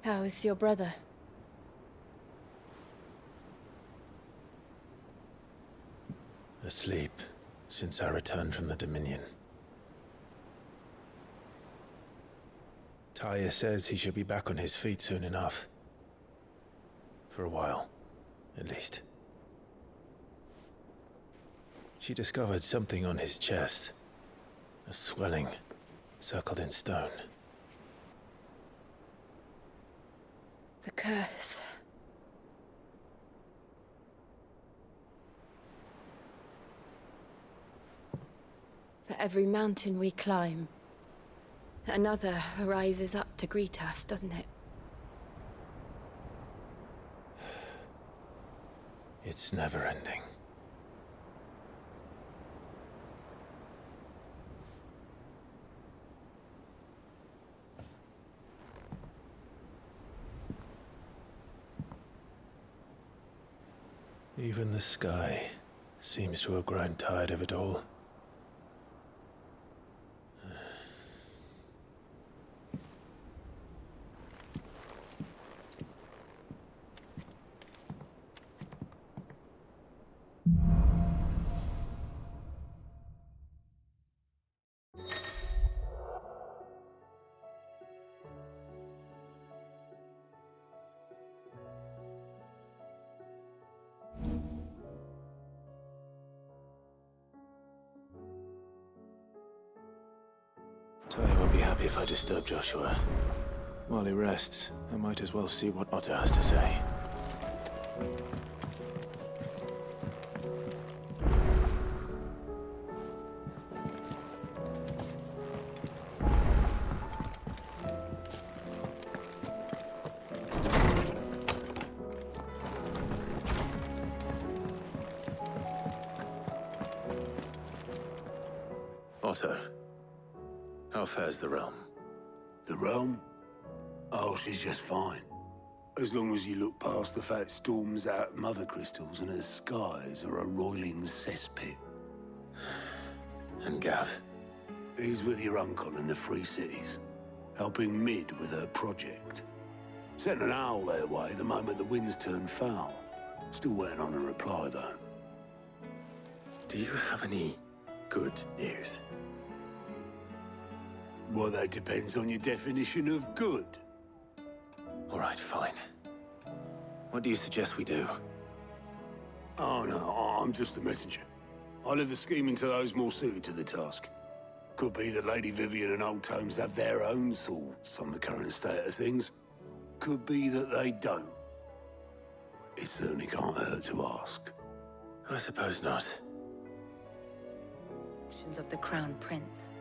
How is your brother? Asleep, since I returned from the Dominion. Taya says he should be back on his feet soon enough. For a while, at least. She discovered something on his chest. A swelling, circled in stone. The curse. For every mountain we climb, another rises up to greet us, doesn't it? It's never ending. Even the sky seems to have grown tired of it all. Taya won't be happy if I disturb Joshua. While he rests, I might as well see what Otto has to say. Otto. How fares the realm? The realm? Oh, she's just fine. As long as you look past the fat storms out mother crystals and her skies are a roiling cesspit. And Gav? He's with your uncle in the Free Cities, helping Mid with her project. Sent an owl their way the moment the winds turned foul. Still waiting on a reply, though. Do you have any good news? Well, that depends on your definition of good. All right, fine. What do you suggest we do? Oh, no, I'm just the messenger. I'll leave the scheming to those more suited to the task. Could be that Lady Vivian and Old Tomes have their own thoughts on the current state of things. Could be that they don't. It certainly can't hurt to ask. I suppose not. Of the Crown Prince.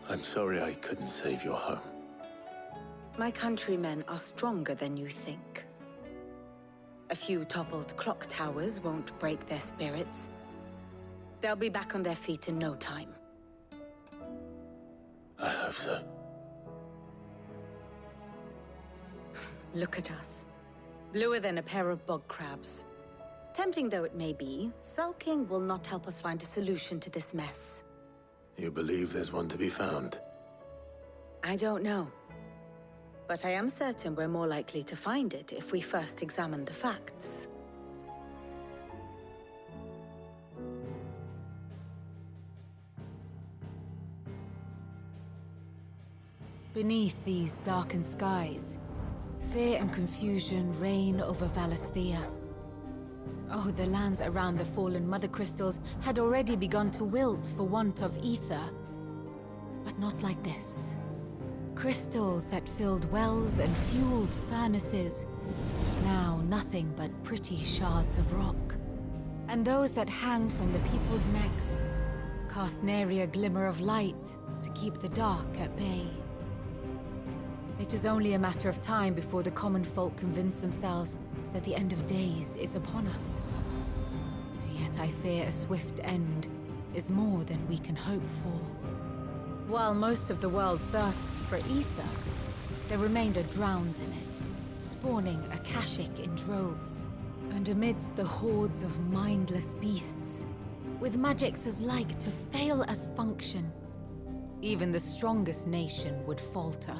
I'm sorry I couldn't save your home. My countrymen are stronger than you think. A few toppled clock towers won't break their spirits. They'll be back on their feet in no time. I hope so. Look at us. Bluer than a pair of bog crabs. Tempting though it may be, sulking will not help us find a solution to this mess. You believe there's one to be found? I don't know. But I am certain we're more likely to find it if we first examine the facts. Beneath these darkened skies, fear and confusion reign over Valisthea. Oh, the lands around the fallen Mother Crystals had already begun to wilt for want of ether. But not like this. Crystals that filled wells and fueled furnaces. Now nothing but pretty shards of rock. And those that hang from the people's necks cast nary a glimmer of light to keep the dark at bay. It is only a matter of time before the common folk convince themselves that the end of days is upon us. Yet I fear a swift end is more than we can hope for. While most of the world thirsts for ether, the remainder drowns in it, spawning Akashic in droves. And amidst the hordes of mindless beasts, with magics as like to fail as function, even the strongest nation would falter.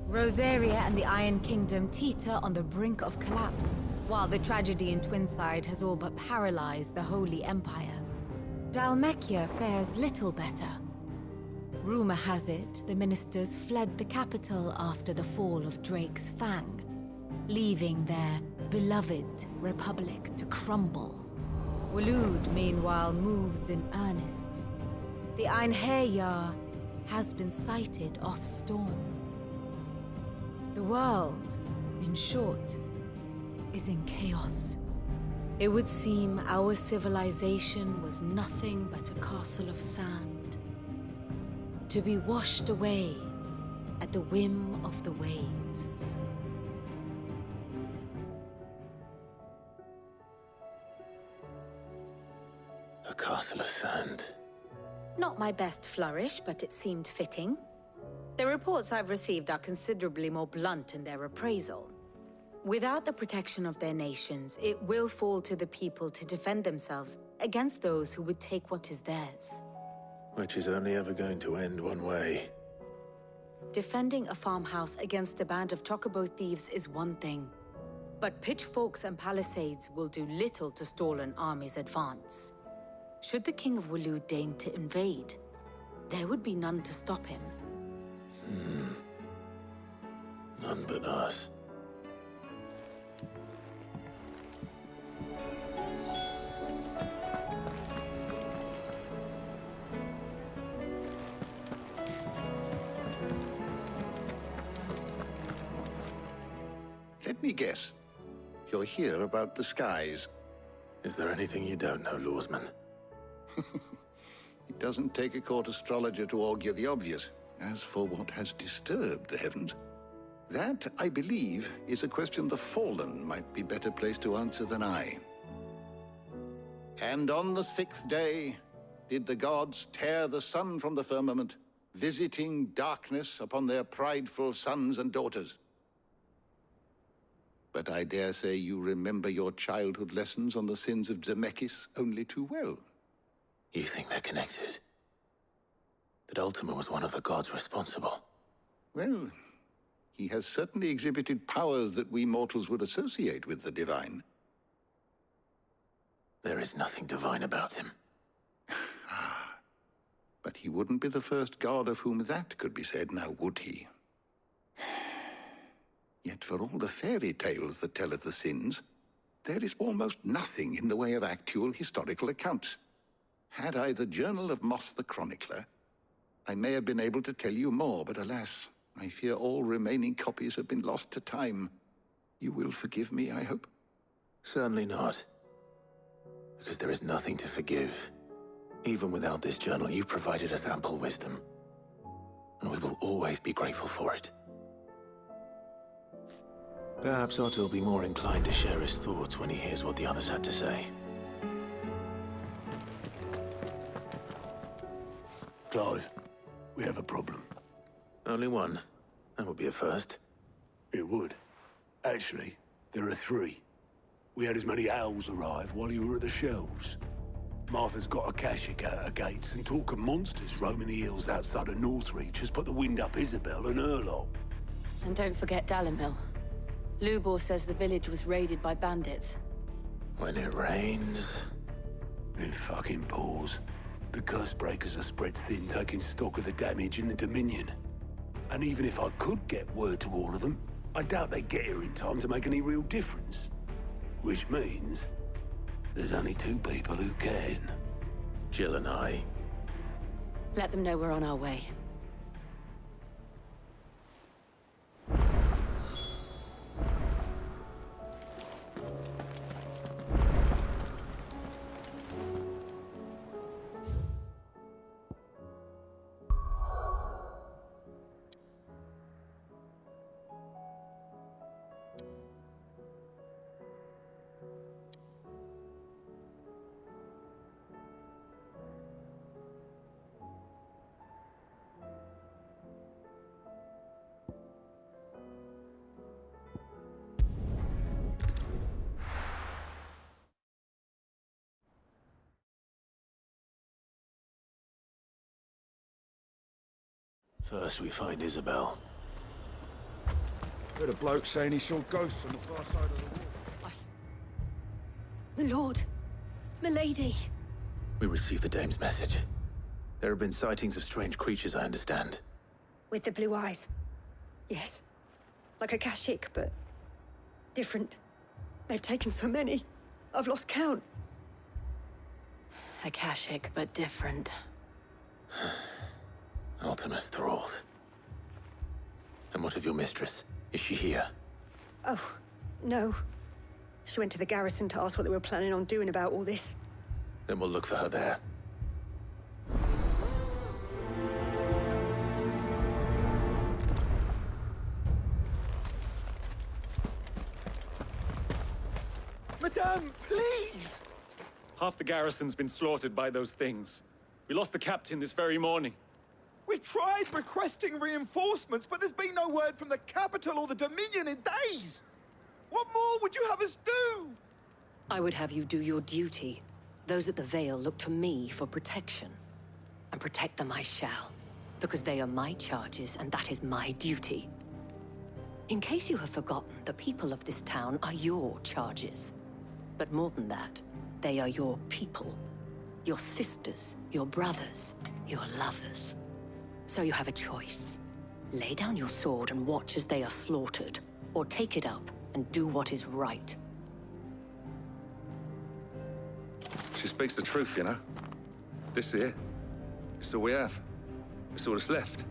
Rosaria and the Iron Kingdom teeter on the brink of collapse, while the tragedy in Twinside has all but paralyzed the Holy Empire. Dhalmekia fares little better. Rumor has it the ministers fled the capital after the fall of Drake's Fang, leaving their beloved republic to crumble. Waloed, meanwhile, moves in earnest. The Einherjar has been sighted off Storm. The world, in short, is in chaos. It would seem our civilization was nothing but a castle of sand, to be washed away at the whim of the waves. A castle of sand. Not my best flourish, but it seemed fitting. The reports I've received are considerably more blunt in their appraisal. Without the protection of their nations, it will fall to the people to defend themselves against those who would take what is theirs. Which is only ever going to end one way. Defending a farmhouse against a band of chocobo thieves is one thing, but pitchforks and palisades will do little to stall an army's advance. Should the King of Waloed deign to invade, there would be none to stop him. None but us. Let me guess. You're here about the skies. Is there anything you don't know, Lawsman? It doesn't take a court astrologer to augur the obvious. As for what has disturbed the heavens, that, I believe, is a question the Fallen might be better placed to answer than I. And on the 6th day did the gods tear the sun from the firmament, visiting darkness upon their prideful sons and daughters. But I dare say you remember your childhood lessons on the sins of Zemeckis only too well. You think they're connected? That Ultima was one of the gods responsible? Well, he has certainly exhibited powers that we mortals would associate with the divine. There is nothing divine about him. But he wouldn't be the first god of whom that could be said, now would he? Yet for all the fairy tales that tell of the sins, there is almost nothing in the way of actual historical accounts. Had I the Journal of Moss the Chronicler, I may have been able to tell you more, but alas, I fear all remaining copies have been lost to time. You will forgive me, I hope? Certainly not. Because there is nothing to forgive. Even without this journal, you've provided us ample wisdom. And we will always be grateful for it. Perhaps Otto will be more inclined to share his thoughts when he hears what the others had to say. Clive, we have a problem. Only one. That would be a first. It would. Actually, there are 3. We had as many owls arrive while you were at the shelves. Martha's got a Akashic out her gates, and talk of monsters roaming the hills outside of Northreach has put the wind up Isabel and her lot. And don't forget Dalimil. Lubor says the village was raided by bandits. When it rains... It fucking pours. The curse breakers are spread thin, taking stock of the damage in the Dominion. And even if I could get word to all of them, I doubt they'd get here in time to make any real difference. Which means there's only 2 people who can. Jill and I. Let them know we're on our way. First we find Isabel. Heard a bloke saying he saw ghosts on the far side of the wall. My lord. Milady. We received the dame's message. There have been sightings of strange creatures, I understand. With the blue eyes. Yes. Like a Kashik, but different. They've taken so many. I've lost count. Akashic, but different. Ultimus thralls. And what of your mistress? Is she here? Oh, no. She went to the garrison to ask what they were planning on doing about all this. Then we'll look for her there. Madame, please! Half the garrison's been slaughtered by those things. We lost the captain this very morning. We've tried requesting reinforcements, but there's been no word from the capital or the Dominion in days! What more would you have us do? I would have you do your duty. Those at the Vale look to me for protection. And protect them I shall. Because they are my charges, and that is my duty. In case you have forgotten, the people of this town are your charges. But more than that, they are your people. Your sisters, your brothers, your lovers. So you have a choice. Lay down your sword and watch as they are slaughtered, or take it up and do what is right. She speaks the truth, you know. This here, it's all we have. It's all that's left.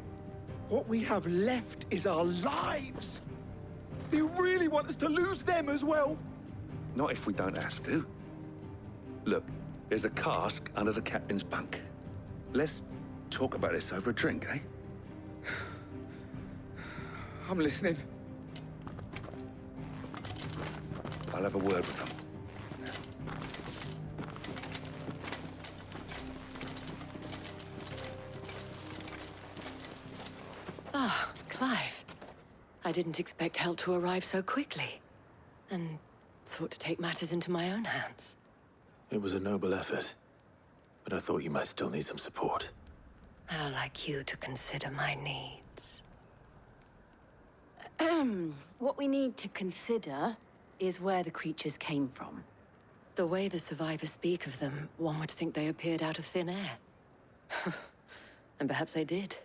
What we have left is our lives! Do you really want us to lose them as well? Not if we don't have to. Look, there's a cask under the captain's bunk. Let's talk about this over a drink, eh? I'm listening. I'll have a word with him. Ah, Clive. I didn't expect help to arrive so quickly. And sought to take matters into my own hands. It was a noble effort, but I thought you might still need some support. How like you to consider my needs. What we need to consider is where the creatures came from. The way the survivors speak of them, one would think they appeared out of thin air. And perhaps they did.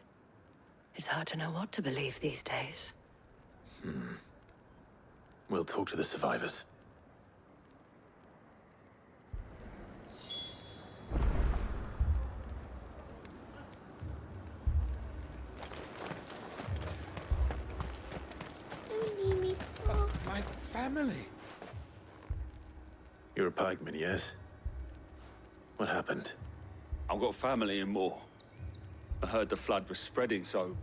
It's hard to know what to believe these days. We'll talk to the survivors. Don't leave me, Paul. My family. You're a pikeman, yes? What happened? I've got family in Moor. I heard the flood was spreading, so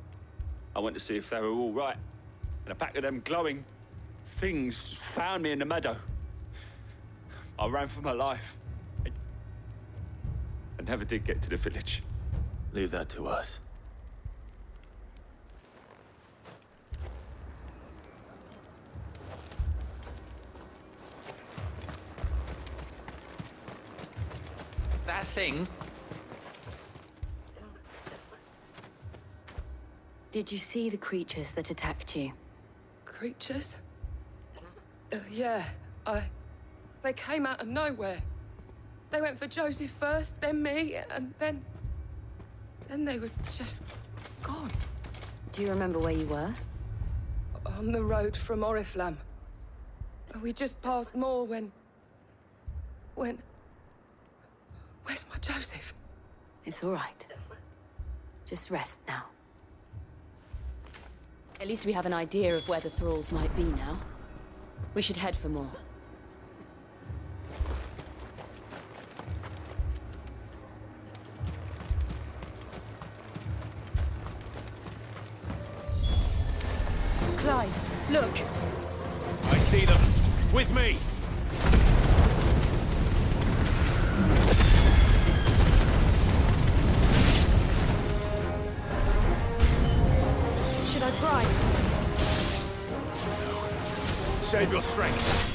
I went to see if they were all right. And a pack of them glowing things found me in the meadow. I ran for my life. I never did get to the village. Leave that to us. That thing? Did you see the creatures that attacked you? Creatures? Yeah, they came out of nowhere. They went for Joseph first, then me, and then they were just gone. Do you remember where you were? On the road from Oriflamme. We just passed Moor when... Where's my Joseph? It's all right. Just rest now. At least we have an idea of where the thralls might be now. We should head for more. Clive, look! I see them. With me. Should I pry? Save your strength.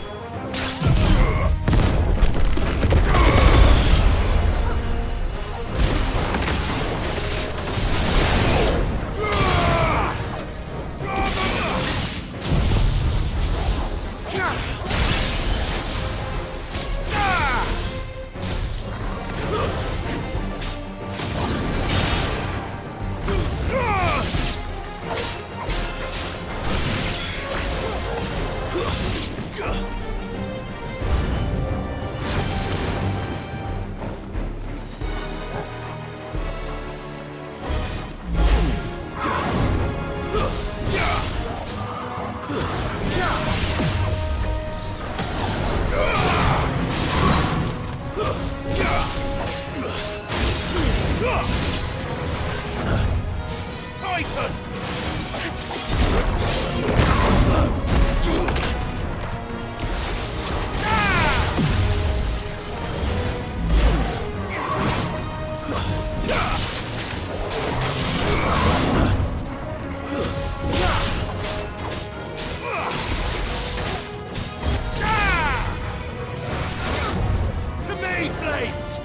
me, flames!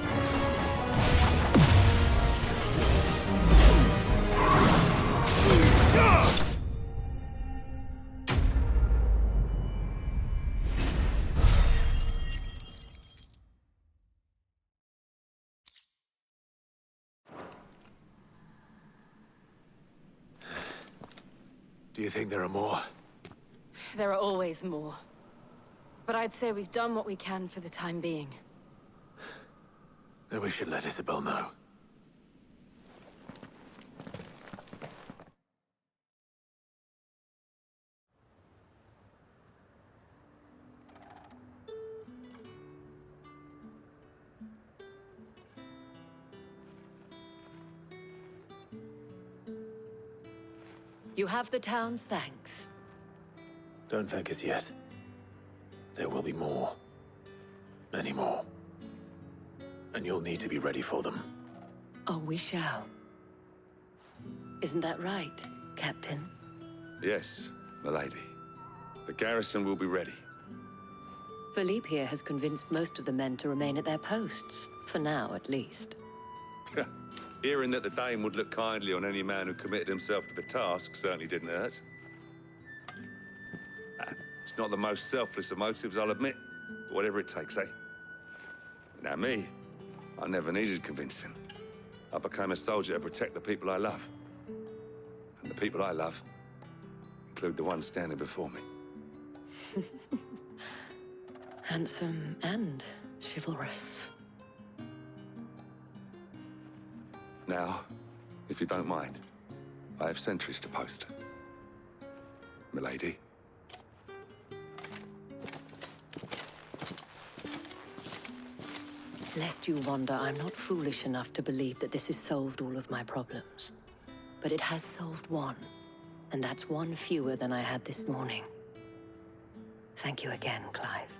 Do you think there are more? There are always more. But I'd say we've done what we can for the time being. Then we should let Isabel know. You have the town's thanks. Don't thank us yet. There will be more. Many more. And you'll need to be ready for them. Oh, we shall. Isn't that right, Captain? Yes, milady. The garrison will be ready. Philippe here has convinced most of the men to remain at their posts. For now, at least. Hearing that the Dame would look kindly on any man who committed himself to the task certainly didn't hurt. It's not the most selfless of motives, I'll admit. But whatever it takes, eh? Now me, I never needed convincing. I became a soldier to protect the people I love. And the people I love include the ones standing before me. Handsome and chivalrous. Now, if you don't mind, I have sentries to post. Milady. Lest you wonder, I'm not foolish enough to believe that this has solved all of my problems. But it has solved one, and that's one fewer than I had this morning. Thank you again, Clive.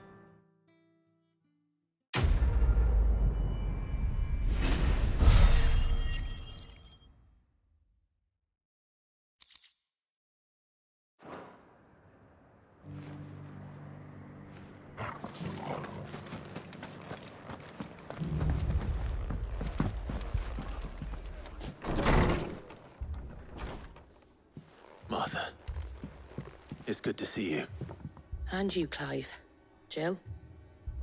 Martha. It's good to see you. And you, Clive. Jill?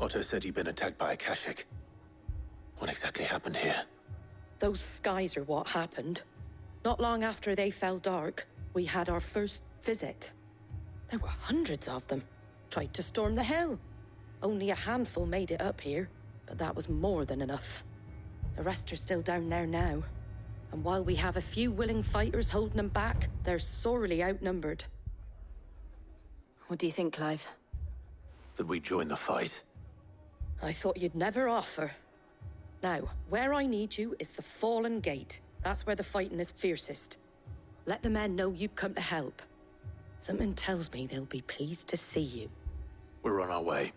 Otto said you'd been attacked by a Kashik. What exactly happened here? Those skies are what happened. Not long after they fell dark, we had our first visit. There were hundreds of them. Tried to storm the hill. Only a handful made it up here, but that was more than enough. The rest are still down there now. And while we have a few willing fighters holding them back, they're sorely outnumbered. What do you think, Clive? That we join the fight? I thought you'd never offer. Now, where I need you is the Fallen Gate. That's where the fighting is fiercest. Let the men know you've come to help. Something tells me they'll be pleased to see you. We're on our way.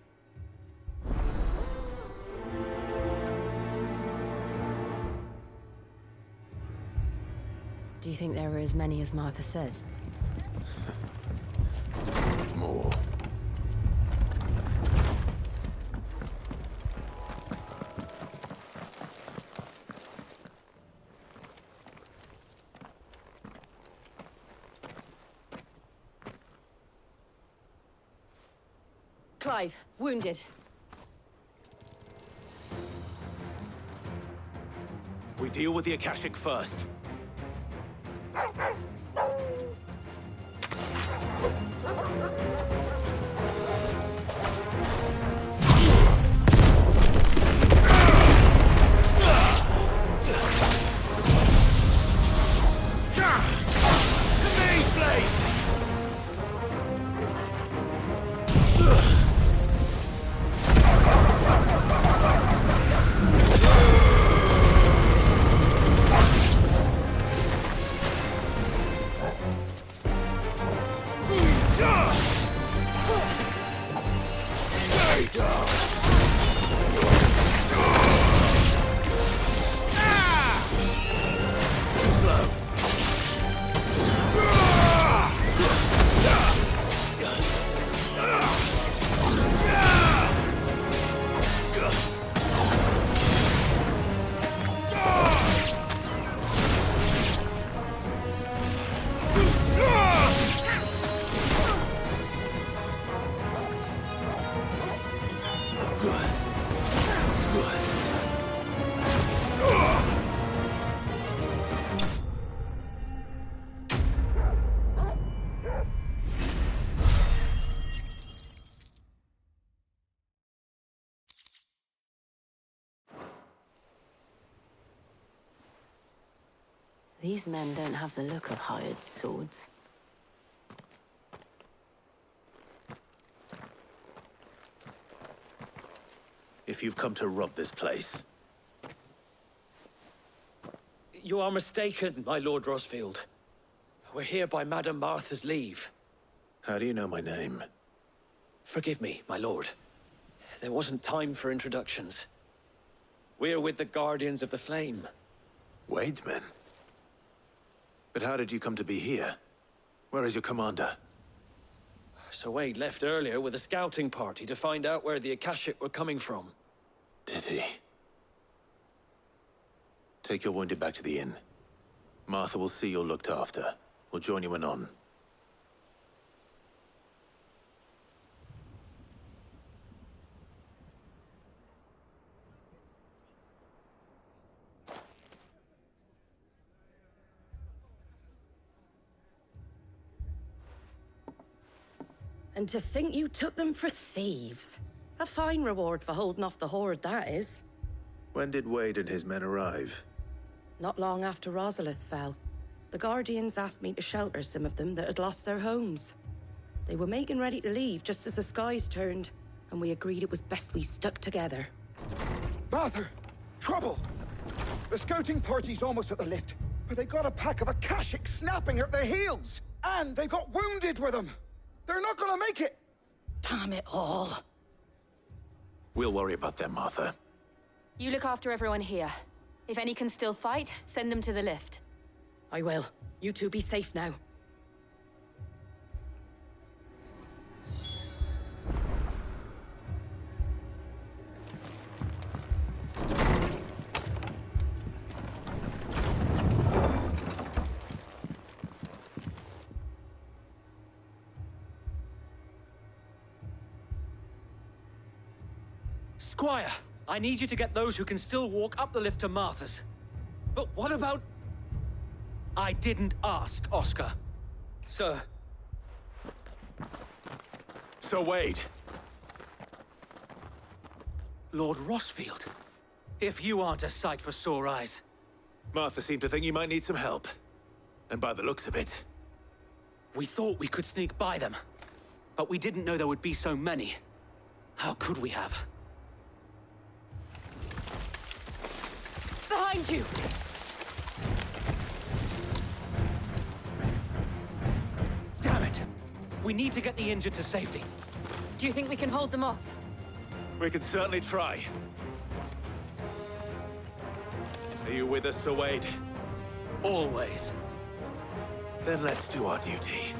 Do you think there are as many as Martha says? More. Clive, wounded. We deal with the Akashic first. These men don't have the look of hired swords. If you've come to rob this place, You are mistaken, my Lord Rosfield. We're here by Madame Martha's leave. how do you know my name? Forgive me, my lord. There wasn't time for introductions. We're with the Guardians of the Flame. Wade's men? But how did you come to be here? Where is your commander? Sir Wade left earlier with a scouting party to find out where the Akashic were coming from. Did he? Take your wounded back to the inn. Martha will see you're looked after. We'll join you anon. And to think you took them for thieves. A fine reward for holding off the horde, that is. When did Wade and his men arrive? Not long after Rosalith fell. The Guardians asked me to shelter some of them that had lost their homes. They were making ready to leave just as the skies turned, and we agreed it was best we stuck together. Martha! Trouble! The scouting party's almost at the lift, but they got a pack of Akashic snapping at their heels! And they got wounded with them! They're not gonna make it! Damn it all. We'll worry about them, Martha. You look after everyone here. If any can still fight, send them to the lift. I will. You two be safe now. Squire, I need you to get those who can still walk up the lift to Martha's. But what about... I didn't ask, Oscar. Sir. Sir Wade. Lord Rosfield. If you aren't a sight for sore eyes. Martha seemed to think you might need some help. And by the looks of it... We thought we could sneak by them. But we didn't know there would be so many. How could we have? Behind you! Damn it! We need to get the injured to safety. Do you think we can hold them off? We can certainly try. Are you with us, Sir Wade? Always. Then let's do our duty.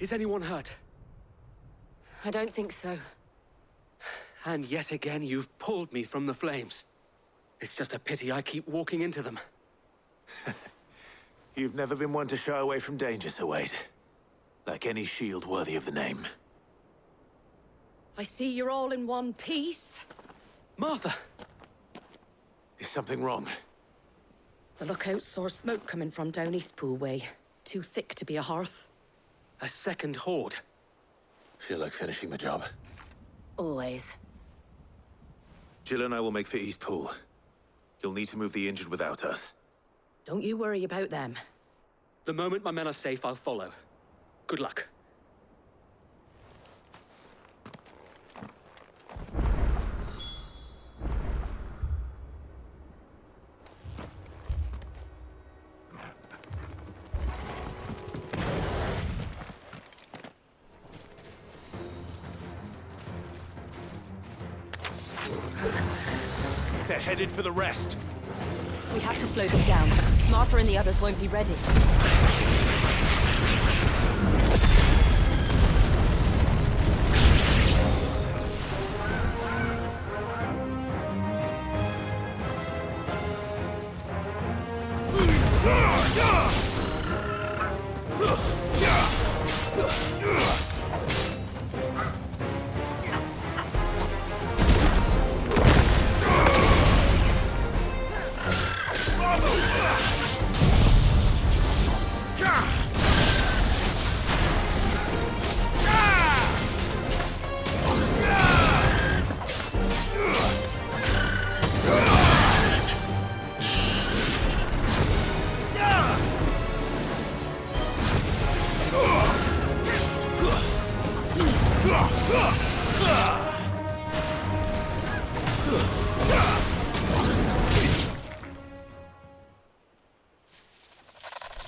Is anyone hurt? I don't think so. And yet again, you've pulled me from the flames. It's just a pity I keep walking into them. You've never been one to shy away from danger, Sir Wade. Like any shield worthy of the name. I see you're all in one piece. Martha! Is something wrong? The lookout saw smoke coming from down Eastpool way. Too thick to be a hearth. A second horde. Feel like finishing the job. Always. Jill and I will make for Eastpool. You'll need to move the injured without us. Don't you worry about them. The moment my men are safe, I'll follow. Good luck. They're headed for the rest. We have to slow them down. Martha and the others won't be ready.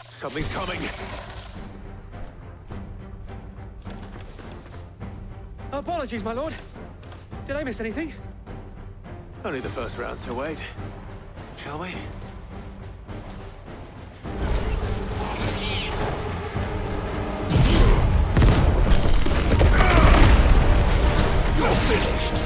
Something's coming. Apologies, my lord. Did I miss anything? Only the first round, so wait. Shall we? You're finished!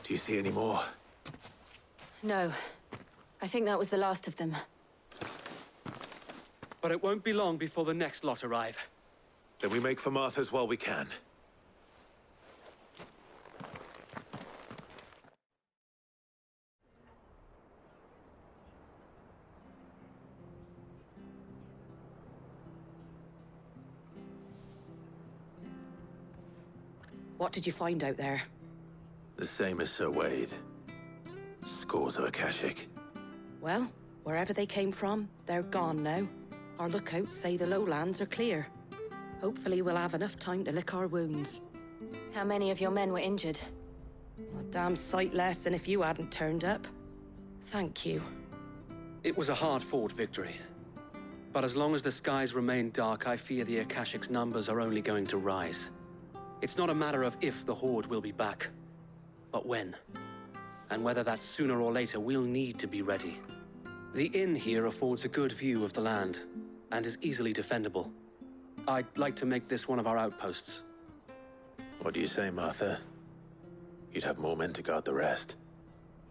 Do you see any more? No. I think that was the last of them. But it won't be long before the next lot arrive. Then we make for Martha's while we can. What did you find out there? The same as Sir Wade. Scores of Akashic. Well, wherever they came from, they're gone now. Our lookouts say the lowlands are clear. Hopefully we'll have enough time to lick our wounds. How many of your men were injured? A damn sight less than if you hadn't turned up. Thank you. It was a hard-fought victory. But as long as the skies remain dark, I fear the Akashic's numbers are only going to rise. It's not a matter of if the Horde will be back, but when. And whether that's sooner or later, we'll need to be ready. The inn here affords a good view of the land, and is easily defendable. I'd like to make this one of our outposts. What do you say, Martha? You'd have more men to guard the rest.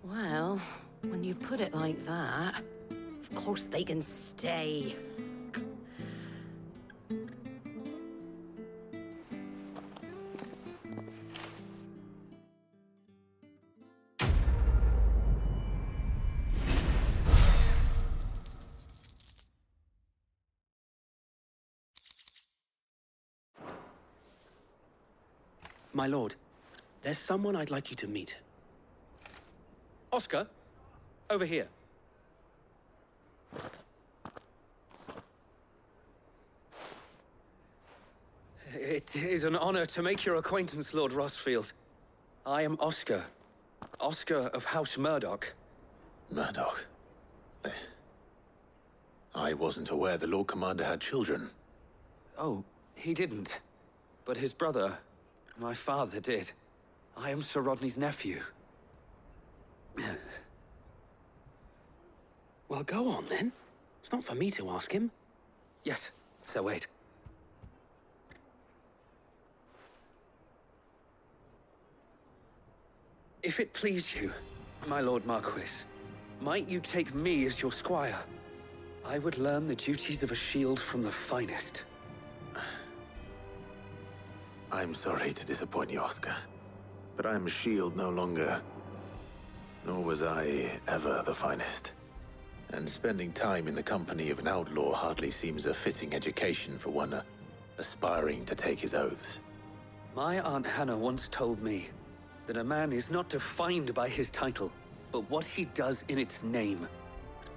Well, when you put it like that, of course they can stay. My lord, there's someone I'd like you to meet. Oscar, over here. It is an honor to make your acquaintance, Lord Rossfield. I am Oscar. Oscar of House Murdoch. Murdoch? I wasn't aware the Lord Commander had children. Oh, he didn't. But his brother, my father, did. I am Sir Rodney's nephew. Well, go on, then. It's not for me to ask him. Yes, Sir Wade. If it please you, my Lord Marquis, might you take me as your squire? I would learn the duties of a shield from the finest. I'm sorry to disappoint you, Oscar, but I'm a shield no longer. Nor was I ever the finest. And spending time in the company of an outlaw hardly seems a fitting education for one aspiring to take his oaths. My Aunt Hannah once told me that a man is not defined by his title, but what he does in its name.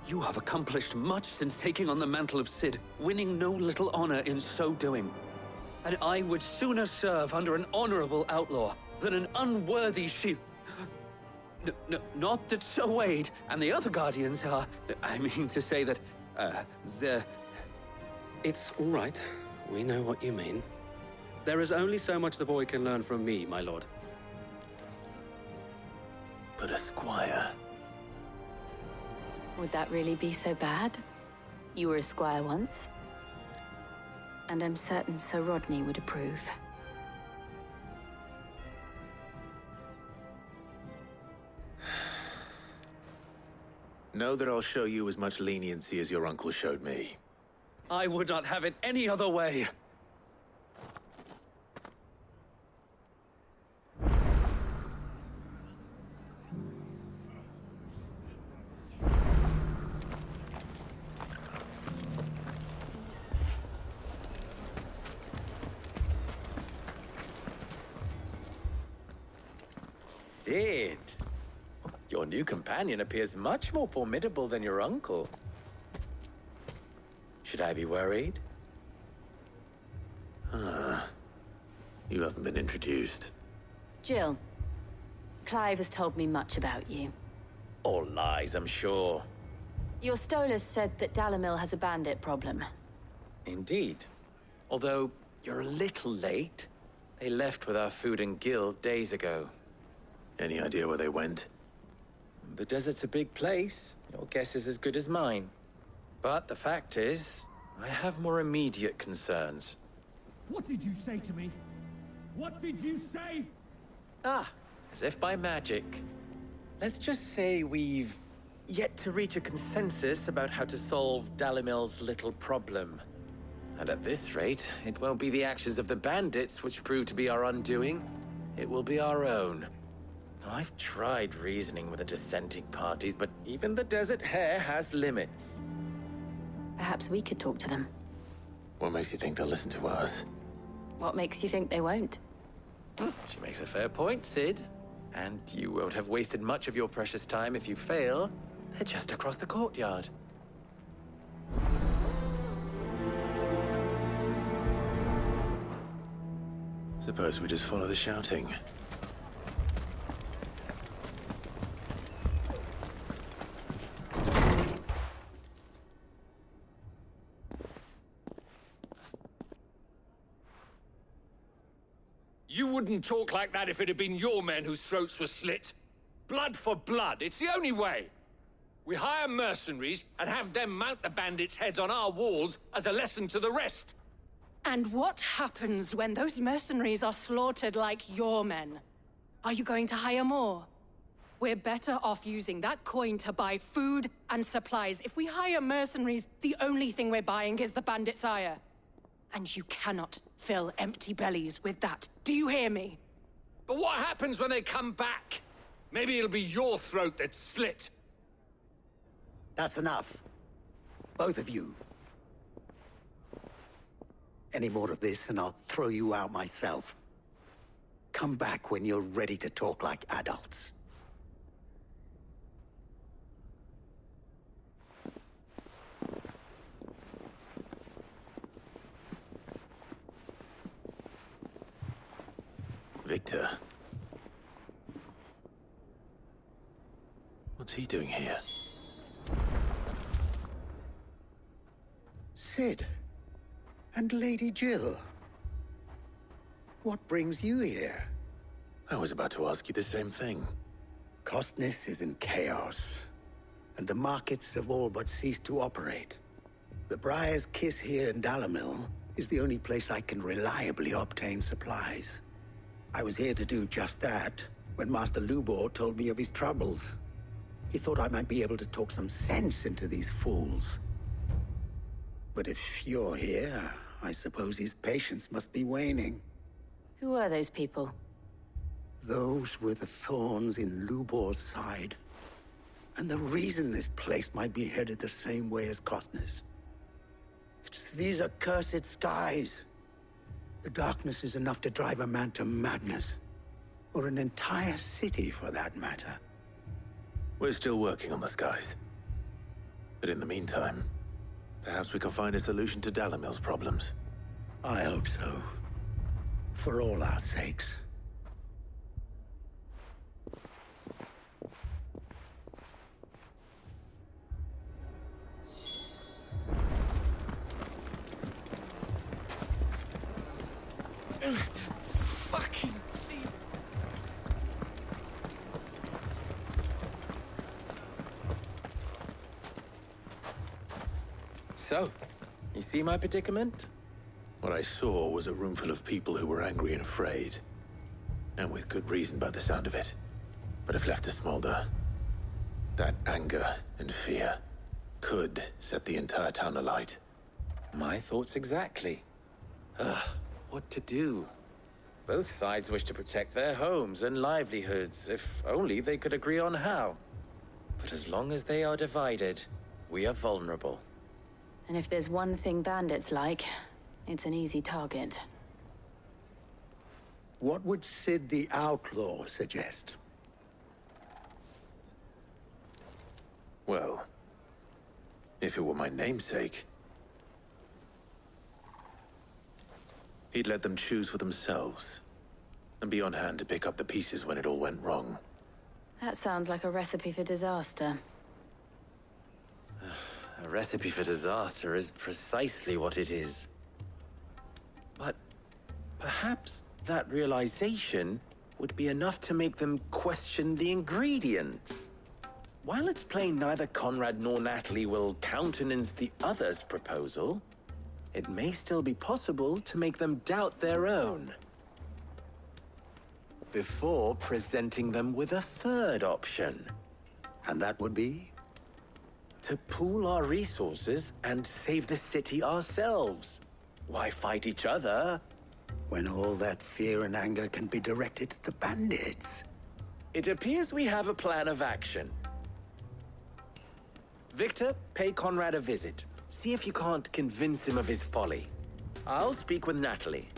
You have accomplished much since taking on the mantle of Cid, winning no little honor in so doing. And I would sooner serve under an honorable outlaw than an unworthy shield. Not that Sir Wade and the other Guardians are... I mean to say that, they're... It's all right. We know what you mean. There is only so much the boy can learn from me, my lord. But a squire... Would that really be so bad? You were a squire once. And I'm certain Sir Rodney would approve. Know that I'll show you as much leniency as your uncle showed me. I would not have it any other way. Cid! Your new companion appears much more formidable than your uncle. Should I be worried? You haven't been introduced. Jill. Clive has told me much about you. All lies, I'm sure. Your Stolas said that Dalamil has a bandit problem. Indeed. Although, you're a little late. They left with our food and guild days ago. Any idea where they went? The desert's a big place. Your guess is as good as mine. But the fact is, I have more immediate concerns. What did you say to me? What did you say? Ah, as if by magic. Let's just say we've yet to reach a consensus about how to solve Dalimil's little problem. And at this rate, it won't be the actions of the bandits which prove to be our undoing. It will be our own. I've tried reasoning with the dissenting parties, but even the Desert Hare has limits. Perhaps we could talk to them. What makes you think they'll listen to us? What makes you think they won't? She makes a fair point, Cid. And you won't have wasted much of your precious time if you fail. They're just across the courtyard. Suppose we just follow the shouting. You wouldn't talk like that if it had been your men whose throats were slit. Blood for blood, it's the only way. We hire mercenaries and have them mount the bandits' heads on our walls as a lesson to the rest. And what happens when those mercenaries are slaughtered like your men? Are you going to hire more? We're better off using that coin to buy food and supplies. If we hire mercenaries, the only thing we're buying is the bandits' ire. And you cannot fill empty bellies with that. Do you hear me? But what happens when they come back? Maybe it'll be your throat that's slit. That's enough. Both of you. Any more of this and I'll throw you out myself. come back when you're ready to talk like adults. Victor. What's he doing here? Sid. And Lady Jill. What brings you here? I was about to ask you the same thing. Costness is in chaos, and the markets have all but ceased to operate. The Briar's Kiss here in Dalimil is the only place I can reliably obtain supplies. I was here to do just that when Master Lubor told me of his troubles. He thought I might be able to talk some sense into these fools. But if you're here, I suppose his patience must be waning. Who are those people? Those were the thorns in Lubor's side. And the reason this place might be headed the same way as Costness. It's these accursed skies. The darkness is enough to drive a man to madness. Or an entire city, for that matter. We're still working on the skies. But in the meantime, perhaps we can find a solution to Dalimil's problems. I hope so. For all our sakes. Fucking thief. So, you see my predicament? What I saw was a room full of people who were angry and afraid. And with good reason by the sound of it. But if left to smolder, that anger and fear could set the entire town alight. My thoughts exactly. What to do? Both sides wish to protect their homes and livelihoods, if only they could agree on how. But as long as they are divided, we are vulnerable. And if there's one thing bandits like, it's an easy target. What would Sid the Outlaw suggest? Well, if it were my namesake, he'd let them choose for themselves, and be on hand to pick up the pieces when it all went wrong. That sounds like a recipe for disaster. A recipe for disaster is precisely what it is. But perhaps that realization would be enough to make them question the ingredients. While it's plain neither Conrad nor Natalie will countenance the other's proposal, it may still be possible to make them doubt their own. Before presenting them with a third option. And that would be? To pool our resources and save the city ourselves. Why fight each other? When all that fear and anger can be directed at the bandits. It appears we have a plan of action. Victor, pay Conrad a visit. See if you can't convince him of his folly. I'll speak with Natalie.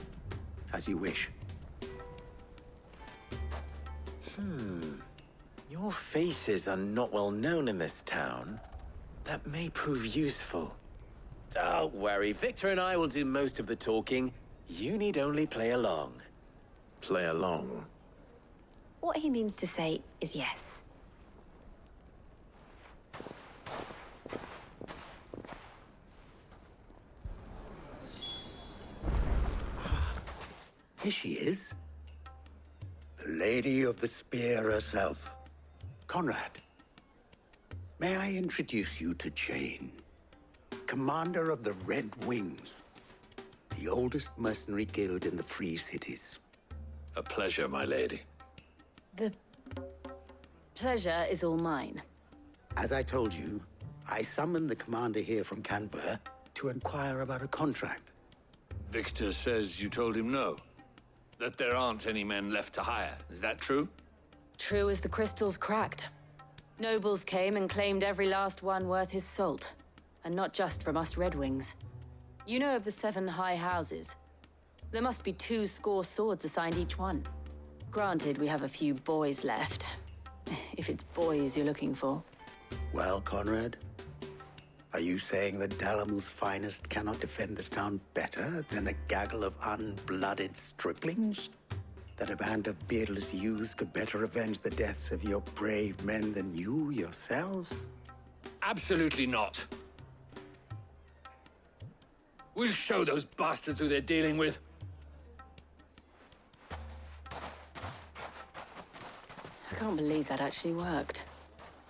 As you wish. Your faces are not well known in this town. That may prove useful. Don't worry, Victor and I will do most of the talking. You need only play along. Play along? What he means to say is yes. Here she is. The Lady of the Spear herself. Conrad. May I introduce you to Jane, commander of the Red Wings, the oldest mercenary guild in the Free Cities. A pleasure, my lady. The pleasure is all mine. As I told you, I summoned the commander here from Canver to inquire about a contract. Victor says you told him no. That there aren't any men left to hire. Is that true? True as the crystals cracked. Nobles came and claimed every last one worth his salt. And not just from us Red Wings. You know of the 7 high houses. There must be 2 score swords assigned each one. Granted, we have a few boys left. If it's boys you're looking for. Well, Conrad, are you saying that Dalamel's finest cannot defend this town better than a gaggle of unblooded striplings? That a band of beardless youths could better avenge the deaths of your brave men than you yourselves? Absolutely not. We'll show those bastards who they're dealing with. I can't believe that actually worked.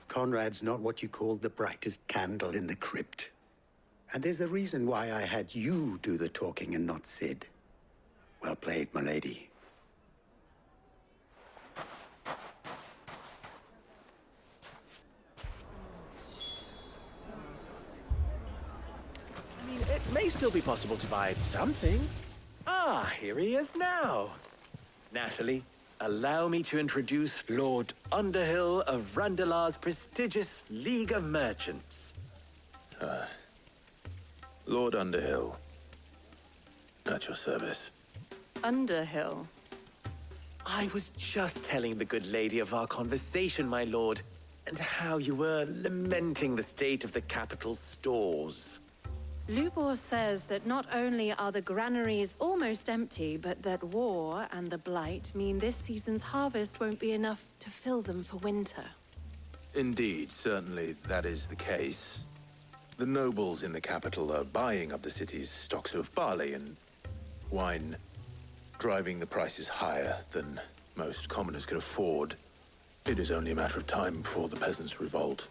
Conrad's not what you called the brightest candle in the crypt. And there's a reason why I had you do the talking and not Sid. Well played, my lady. I mean, it may still be possible to buy something. Ah, here he is now. Natalie, allow me to introduce Lord Underhill of Randalar's prestigious League of Merchants. Lord Underhill. At your service. Underhill? I was just telling the good lady of our conversation, my lord, and how you were lamenting the state of the capital's stores. Lubor says that not only are the granaries almost empty, but that war and the Blight mean this season's harvest won't be enough to fill them for winter. Indeed, certainly that is the case. The nobles in the capital are buying up the city's stocks of barley and wine, driving the prices higher than most commoners can afford. It is only a matter of time before the peasants revolt.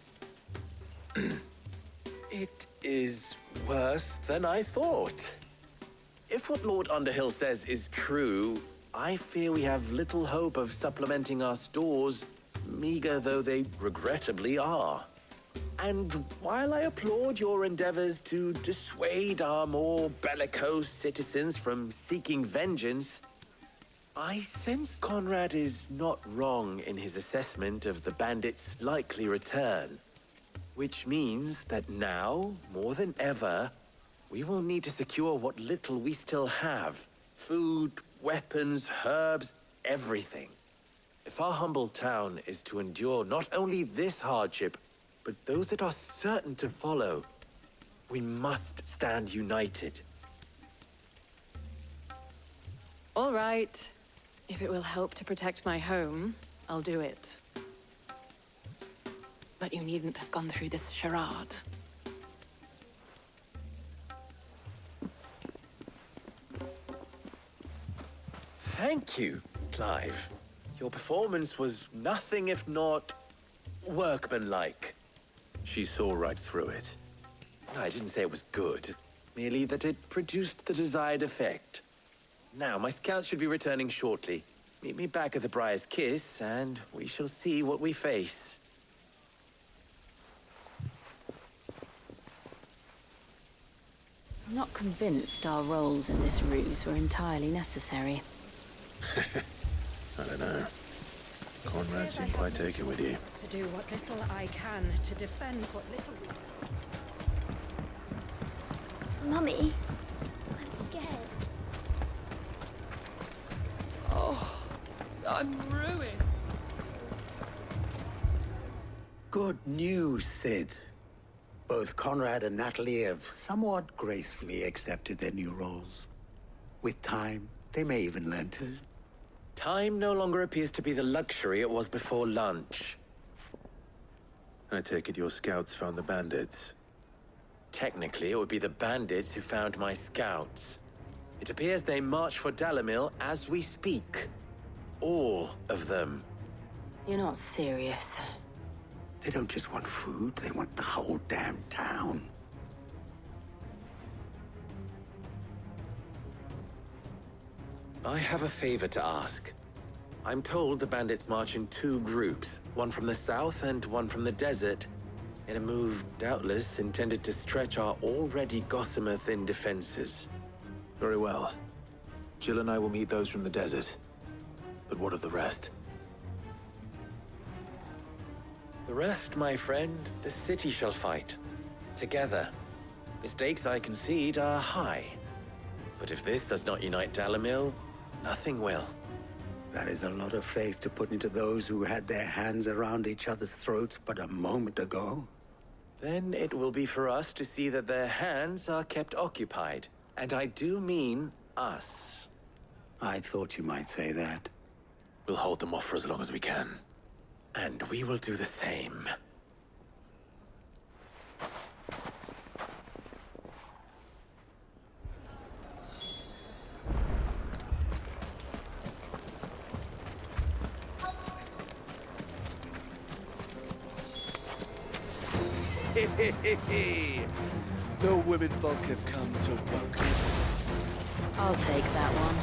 It is worse than I thought. If what Lord Underhill says is true, I fear we have little hope of supplementing our stores, meager though they regrettably are. And while I applaud your endeavors to dissuade our more bellicose citizens from seeking vengeance, I sense Conrad is not wrong in his assessment of the bandits' likely return. Which means that now, more than ever, we will need to secure what little we still have. Food, weapons, herbs, everything. If our humble town is to endure not only this hardship, but those that are certain to follow, we must stand united. All right. If it will help to protect my home, I'll do it. But you needn't have gone through this charade. Thank you, Clive. Your performance was nothing if not workmanlike. She saw right through it. I didn't say it was good, merely that it produced the desired effect. Now, my scouts should be returning shortly. Meet me back at the Briar's Kiss, and we shall see what we face. I'm not convinced our roles in this ruse were entirely necessary. I don't know. Conrad seemed quite taken with you. To do what little I can to defend what little... Mummy, I'm scared. Oh, I'm ruined. Good news, Sid. Both Conrad and Natalie have somewhat gracefully accepted their new roles. With time, they may even learn to. Time no longer appears to be the luxury it was before lunch. I take it your scouts found the bandits. Technically, it would be the bandits who found my scouts. It appears they march for Dalimil as we speak. All of them. You're not serious. They don't just want food, they want the whole damn town. I have a favor to ask. I'm told the bandits march in two groups, one from the south and one from the desert, in a move doubtless intended to stretch our already gossamer-thin defenses. Very well. Jill and I will meet those from the desert. But what of the rest? The rest, my friend, the city shall fight. Together. The stakes, I concede, are high. But if this does not unite Dalimil, nothing will. That is a lot of faith to put into those who had their hands around each other's throats but a moment ago. Then it will be for us to see that their hands are kept occupied. And I do mean us. I thought you might say that. We'll hold them off for as long as we can. And we will do the same. The women folk have come to welcome us. I'll take that one.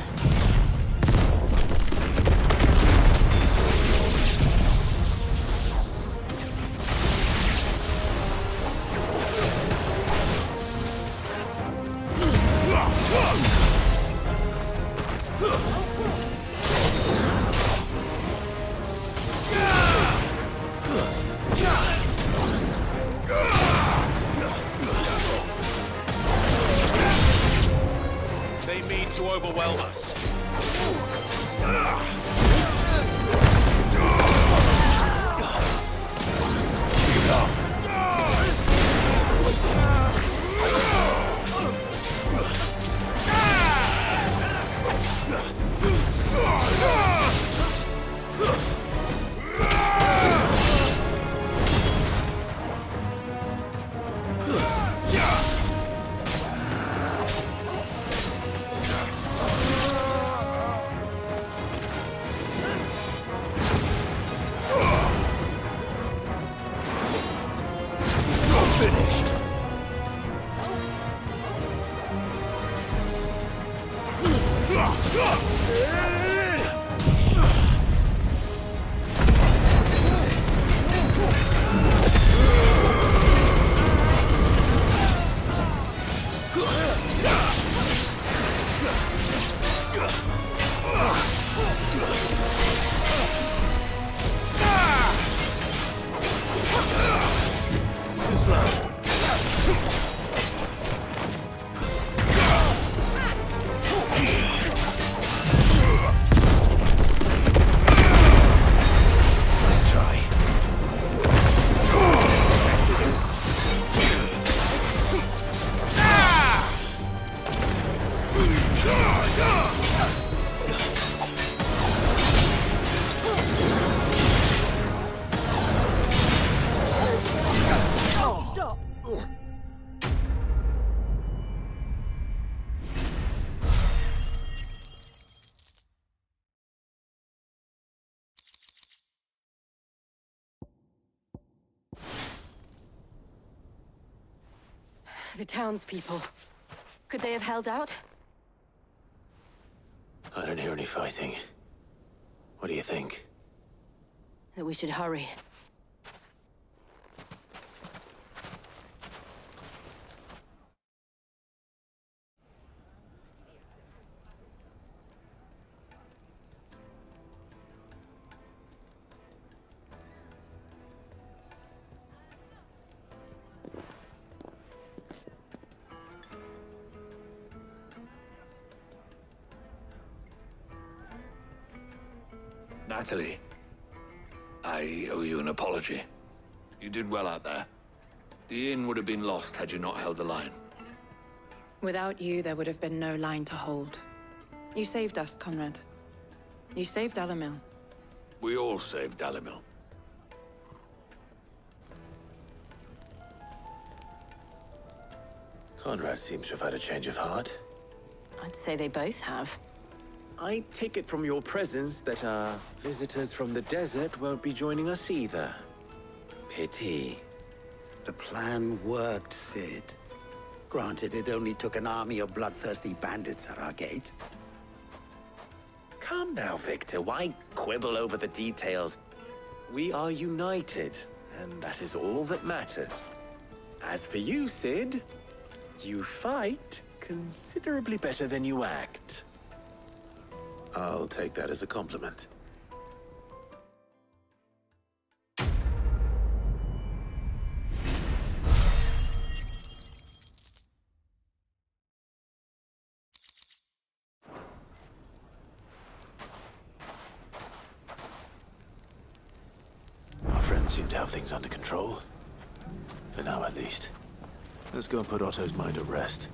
They mean to overwhelm us. The townspeople. Could they have held out? I don't hear any fighting. What do you think? That we should hurry. Natalie, I owe you an apology. You did well out there. The inn would have been lost had you not held the line. Without you, there would have been no line to hold. You saved us, Conrad. You saved Dalimil. We all saved Dalimil. Conrad seems to have had a change of heart. I'd say they both have. I take it from your presence that our visitors from the desert won't be joining us either. Pity. The plan worked, Sid. Granted, it only took an army of bloodthirsty bandits at our gate. Come now, Victor. Why quibble over the details? We are united, and that is all that matters. As for you, Sid, you fight considerably better than you act. I'll take that as a compliment. friends seem to have things under control. For now, at least. Let's go and put Otto's mind at rest.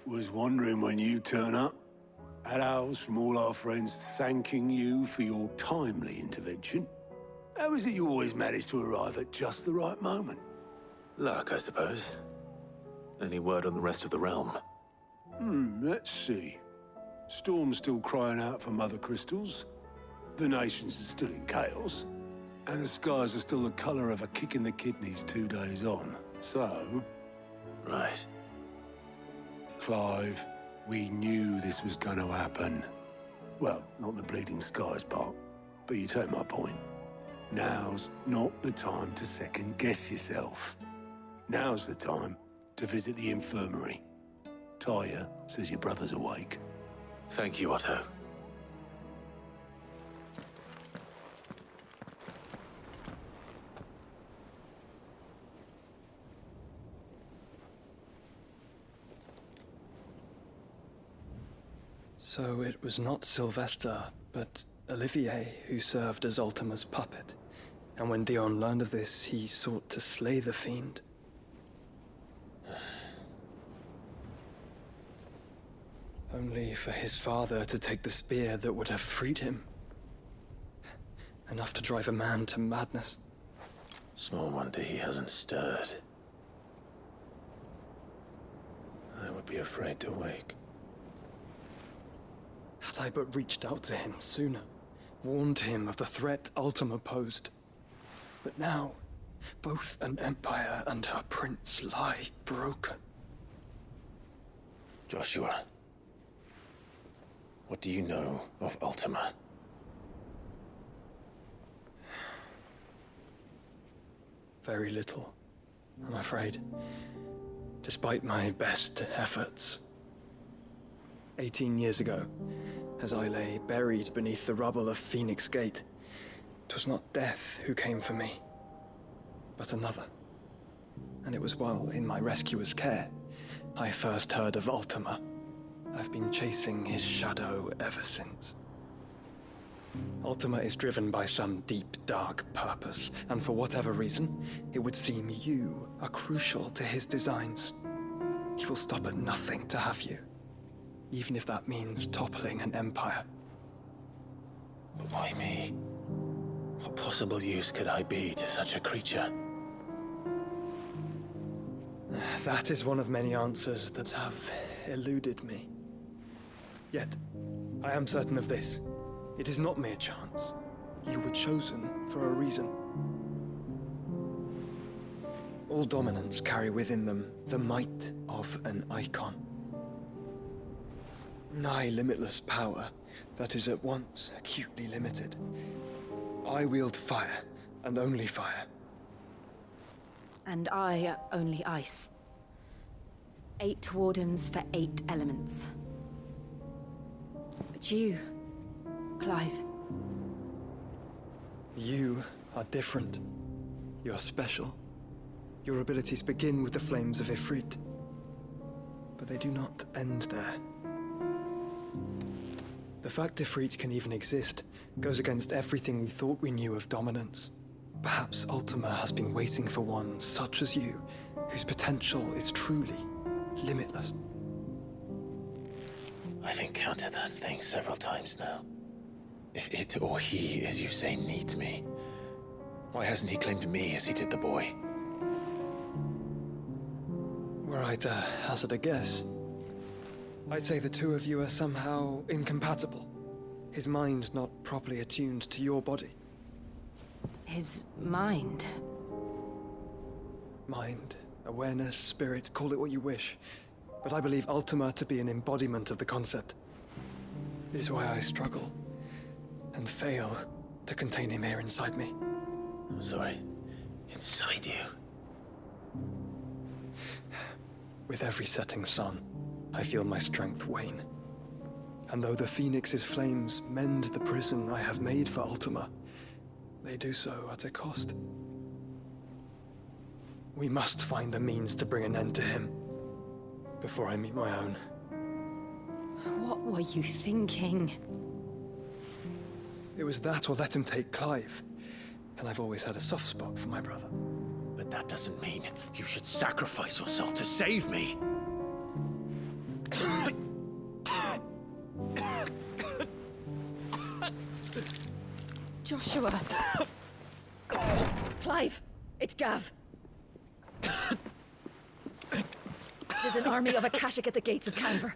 Was wondering when you turn up. Hellos from all our friends thanking you for your timely intervention. How is it you always manage to arrive at just the right moment? Luck, I suppose. Any word on the rest of the realm? Let's see. Storm's still crying out for mother crystals. The nations are still in chaos. And the skies are still the color of a kick in the kidneys 2 days on. So... Right. Clive, we knew this was going to happen. Well, not the bleeding skies part, but you take my point. Now's not the time to second-guess yourself. Now's the time to visit the infirmary. Tyre says your brother's awake. Thank you, Otto. So it was not Sylvester, but Olivier who served as Ultima's puppet. And when Dion learned of this, he sought to slay the fiend. Only for his father to take the spear that would have freed him. Enough to drive a man to madness. Small wonder he hasn't stirred. I would be afraid to wake. Had I but reached out to him sooner, warned him of the threat Ultima posed. But now, both an empire and her prince lie broken. Joshua, what do you know of Ultima? Very little, I'm afraid. Despite my best efforts. 18 years ago, as I lay buried beneath the rubble of Phoenix Gate, it was not death who came for me, but another. And it was while in my rescuer's care, I first heard of Ultima. I've been chasing his shadow ever since. Ultima is driven by some deep, dark purpose, and for whatever reason, it would seem you are crucial to his designs. He will stop at nothing to have you, even if that means toppling an empire. But why me? What possible use could I be to such a creature? That is one of many answers that have eluded me. Yet, I am certain of this. It is not mere chance. You were chosen for a reason. All dominants carry within them the might of an icon. Nigh limitless power that is at once acutely limited. I wield fire, and only fire. And I only ice. 8 wardens for 8 elements. But you, Clive. You are different. You're special. Your abilities begin with the flames of Ifrit. But they do not end there. The fact Ifrit can even exist goes against everything we thought we knew of dominance. Perhaps Ultima has been waiting for one such as you, whose potential is truly limitless. I've encountered that thing several times now. If it or he, as you say, needs me, why hasn't he claimed me as he did the boy? Were I to hazard a guess, I'd say the two of you are somehow incompatible. His mind not properly attuned to your body. His mind? Mind, awareness, spirit, call it what you wish. But I believe Ultima to be an embodiment of the concept. This is why I struggle and fail to contain him here inside me. I'm sorry. Inside you? With every setting sun, I feel my strength wane. And though the Phoenix's flames mend the prison I have made for Ultima, they do so at a cost. We must find a means to bring an end to him before I meet my own. What are you thinking? It was that or let him take Clive. And I've always had a soft spot for my brother. But that doesn't mean you should sacrifice yourself to save me. Joshua! Clive! It's Gav! There's an army of Akashic at the gates of Canver.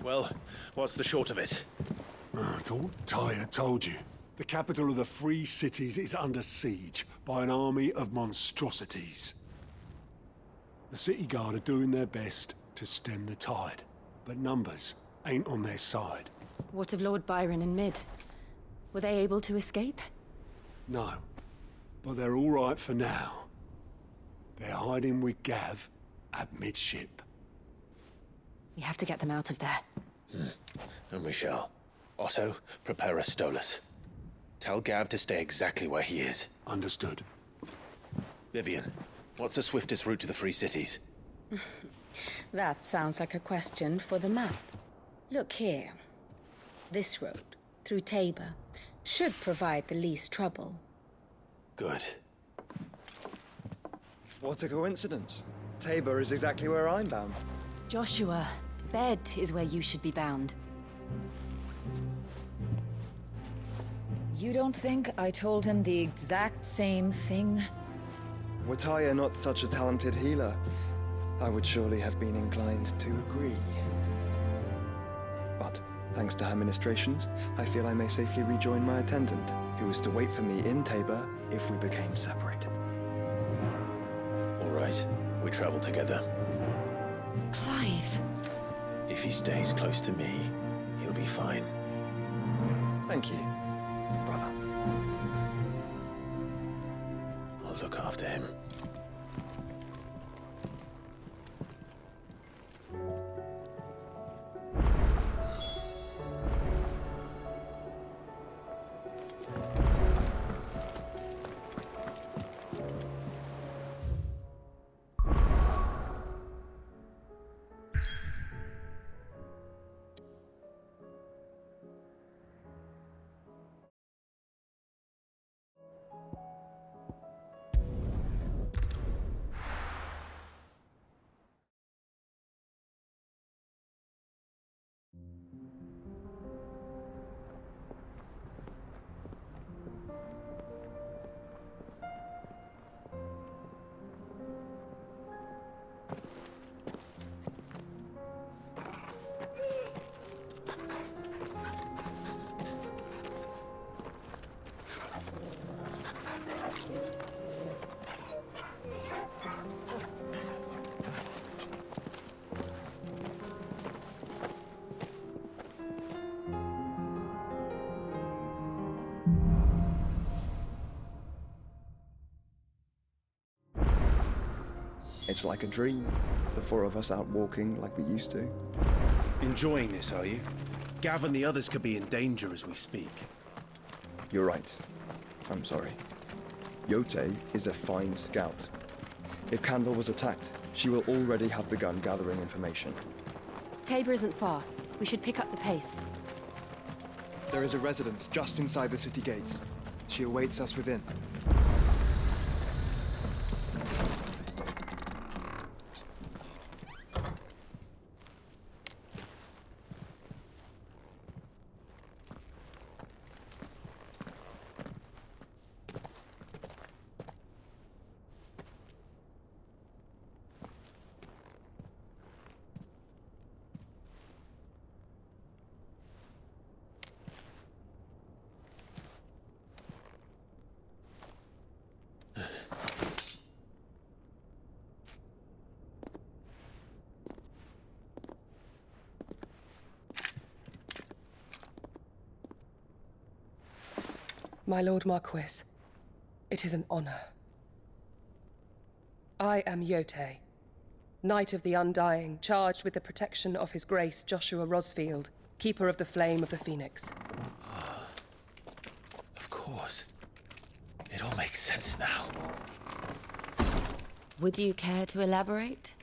Well, what's the short of it? I thought Tyre told you. The capital of the Free Cities is under siege by an army of monstrosities. The City Guard are doing their best to stem the tide, but numbers ain't on their side. What of Lord Byron and Mid? Were they able to escape? No, but they're all right for now. They're hiding with Gav at midship. We have to get them out of there. And we shall. Otto, prepare a Stolas. Tell Gav to stay exactly where he is. Understood. Vivian, what's the swiftest route to the Free Cities? That sounds like a question for the map. Look here. This road, through Tabor, should provide the least trouble. Good. What a coincidence. Tabor is exactly where I'm bound. Joshua, bed is where you should be bound. You don't think I told him the exact same thing? Were Tyre not such a talented healer, I would surely have been inclined to agree. But, thanks to her ministrations, I feel I may safely rejoin my attendant, who was to wait for me in Tabor if we became separated. All right, we travel together. Clive. If he stays close to me, he'll be fine. Thank you, brother. I'll look after him. It's like a dream. The four of us out walking like we used to. Enjoying this, are you? Gav and the others could be in danger as we speak. You're right. I'm sorry. Yote is a fine scout. If Canville was attacked, she will already have begun gathering information. Tabor isn't far. We should pick up the pace. There is a residence just inside the city gates. She awaits us within. My Lord Marquis, it is an honor. I am Yote, Knight of the Undying, charged with the protection of His Grace Joshua Rosfield, Keeper of the Flame of the Phoenix. Of course. It all makes sense now. Would you care to elaborate?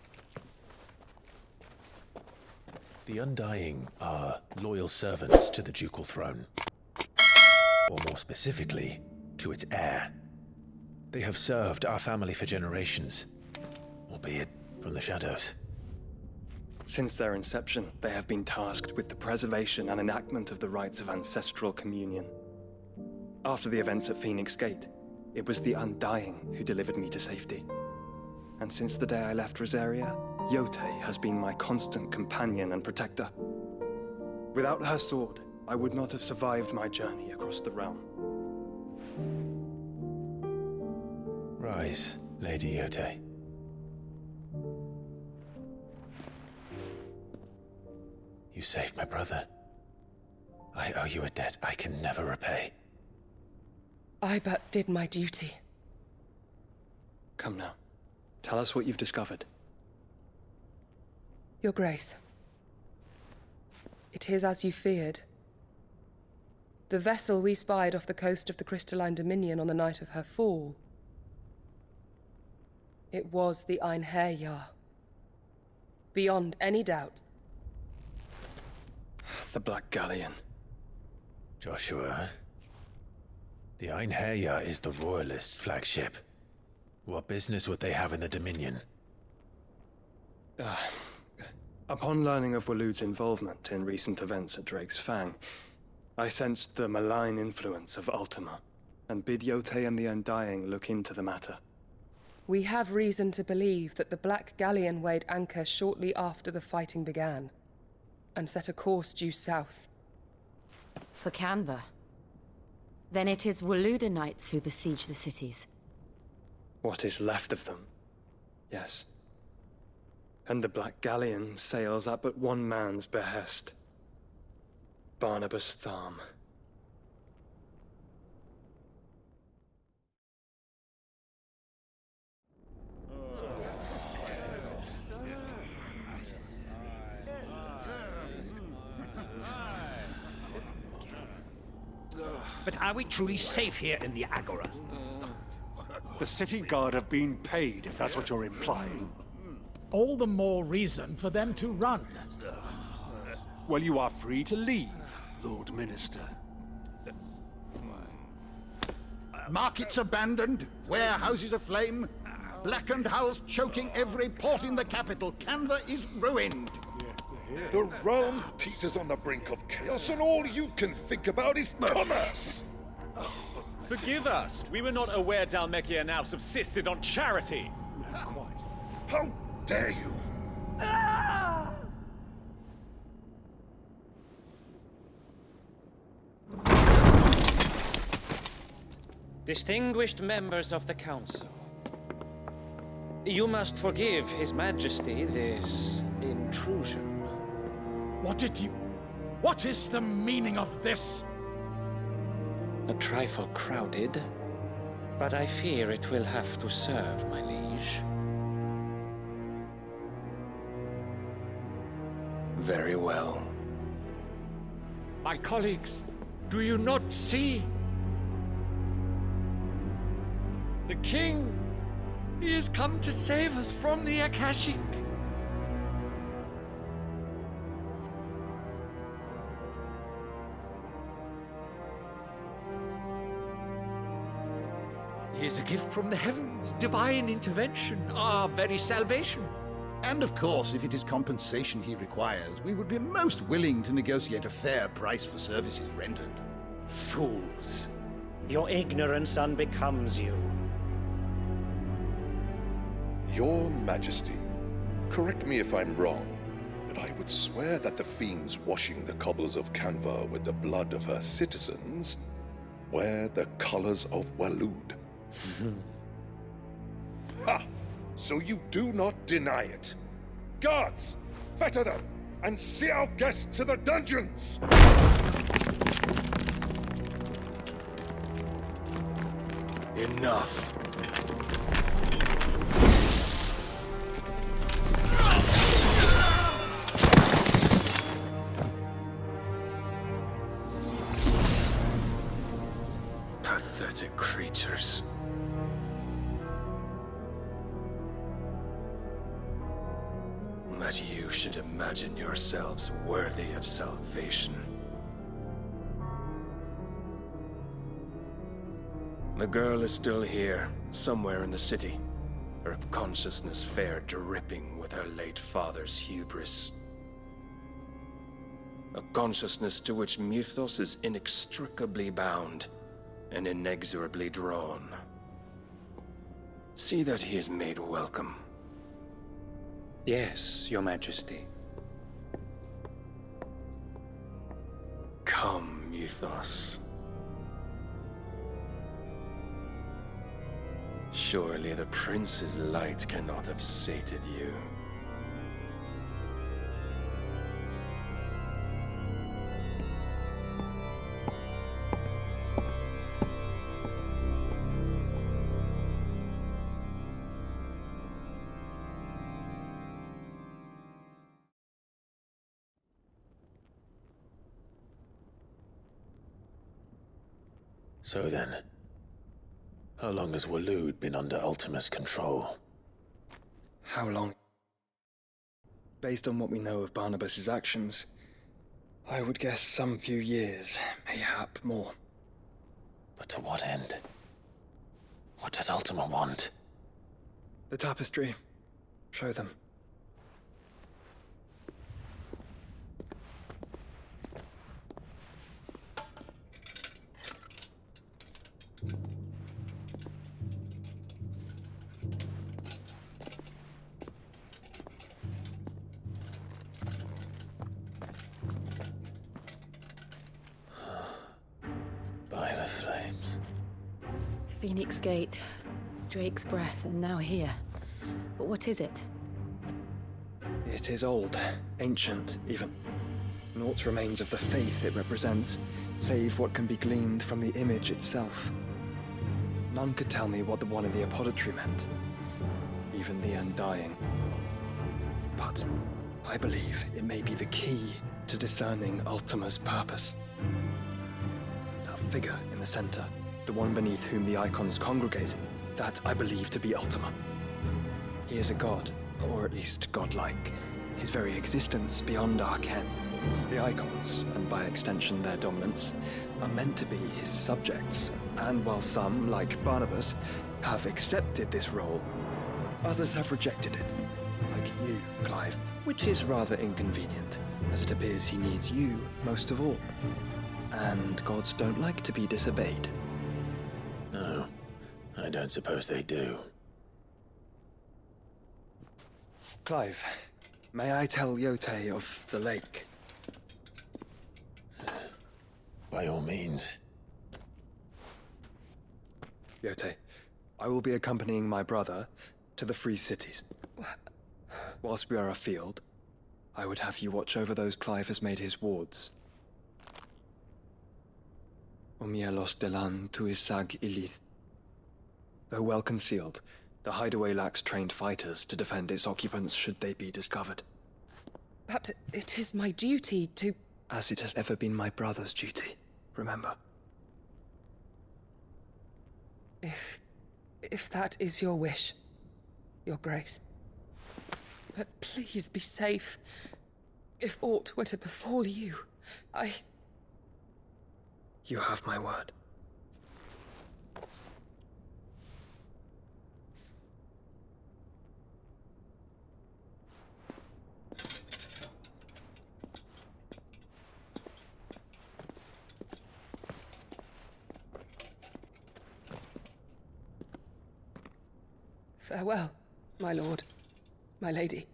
The Undying are loyal servants to the ducal throne. Or more specifically, to its heir. They have served our family for generations, albeit from the shadows. Since their inception, they have been tasked with the preservation and enactment of the rites of ancestral communion. After the events at Phoenix Gate, it was the Undying who delivered me to safety. And since the day I left Rosaria, Yote has been my constant companion and protector. Without her sword, I would not have survived my journey across the realm. Rise, Lady Yote. You saved my brother. I owe you a debt I can never repay. I but did my duty. Come now. Tell us what you've discovered. Your Grace. It is as you feared. The vessel we spied off the coast of the Crystalline Dominion on the night of her fall. It was the Einherjar. Beyond any doubt. The Black Galleon. Joshua, the Einherjar is the Royalists' flagship. What business would they have in the Dominion? Upon learning of Waloed's involvement in recent events at Drake's Fang, I sensed the malign influence of Ultima, and bid Yote and the Undying look into the matter. We have reason to believe that the Black Galleon weighed anchor shortly after the fighting began, and set a course due south. For Canva. Then it is Waloed Knights who besiege the cities. What is left of them, yes. And the Black Galleon sails at but one man's behest. Barnabas Tharm. But are we truly safe here in the Agora? The city guard have been paid, if that's what you're implying. All the more reason for them to run. Well, you are free to leave, Lord Minister. Markets abandoned, warehouses aflame, blackened hulls choking every port in the capital. Canva is ruined. The realm teeters on the brink of chaos, and all you can think about is commerce! Forgive us. We were not aware Dhalmekia now subsisted on charity. How dare you! Distinguished members of the Council, you must forgive His Majesty this intrusion. What is the meaning of this? A trifle crowded, but I fear it will have to serve, my liege. Very well. My colleagues, do you not see? The King! He has come to save us from the Akashic! He is a gift from the heavens, divine intervention, our very salvation. And of course, if it is compensation he requires, we would be most willing to negotiate a fair price for services rendered. Fools! Your ignorance unbecomes you. Your Majesty, correct me if I'm wrong, but I would swear that the fiends washing the cobbles of Canva with the blood of her citizens wear the colors of Waloed. Ha! So you do not deny it. Guards, fetter them, and see our guests to the dungeons! Enough. pathetic creatures. That you should imagine yourselves worthy of salvation. The girl is still here, somewhere in the city. Her consciousness fair dripping with her late father's hubris. A consciousness to which Mythos is inextricably bound and inexorably drawn. See that he is made welcome. Yes, Your Majesty. Come, Mythos. Surely the prince's light cannot have sated you. So then, how long has Waloed been under Ultima's control? How long? Based on what we know of Barnabas's actions, I would guess some few years, mayhap more. But to what end? What does Ultima want? The tapestry. Show them. By the flames. Phoenix Gate, Drake's Breath, and now here. But what is it? It is old, ancient, even. Naught remains of the faith it represents, save what can be gleaned from the image itself. None could tell me what the one in the apothecary meant, even the Undying. But I believe it may be the key to discerning Ultima's purpose. That figure in the center, the one beneath whom the icons congregate, that I believe to be Ultima. He is a god, or at least godlike. His very existence beyond our ken. The icons, and by extension their dominance, are meant to be his subjects, and while some, like Barnabas, have accepted this role, others have rejected it. Like you, Clive, which is rather inconvenient, as it appears he needs you most of all. And gods don't like to be disobeyed. No, I don't suppose they do. Clive, may I tell Yote of the lake? By all means. Yote, I will be accompanying my brother to the Free Cities. Whilst we are afield, I would have you watch over those Clive has made his wards. Omielos delan tuisag ilith. Though well concealed, the hideaway lacks trained fighters to defend its occupants should they be discovered. But it is my duty to... As it has ever been my brother's duty, remember. If that is your wish, Your Grace. But please be safe. If aught were to befall you, You have my word. Farewell, my lord, my lady.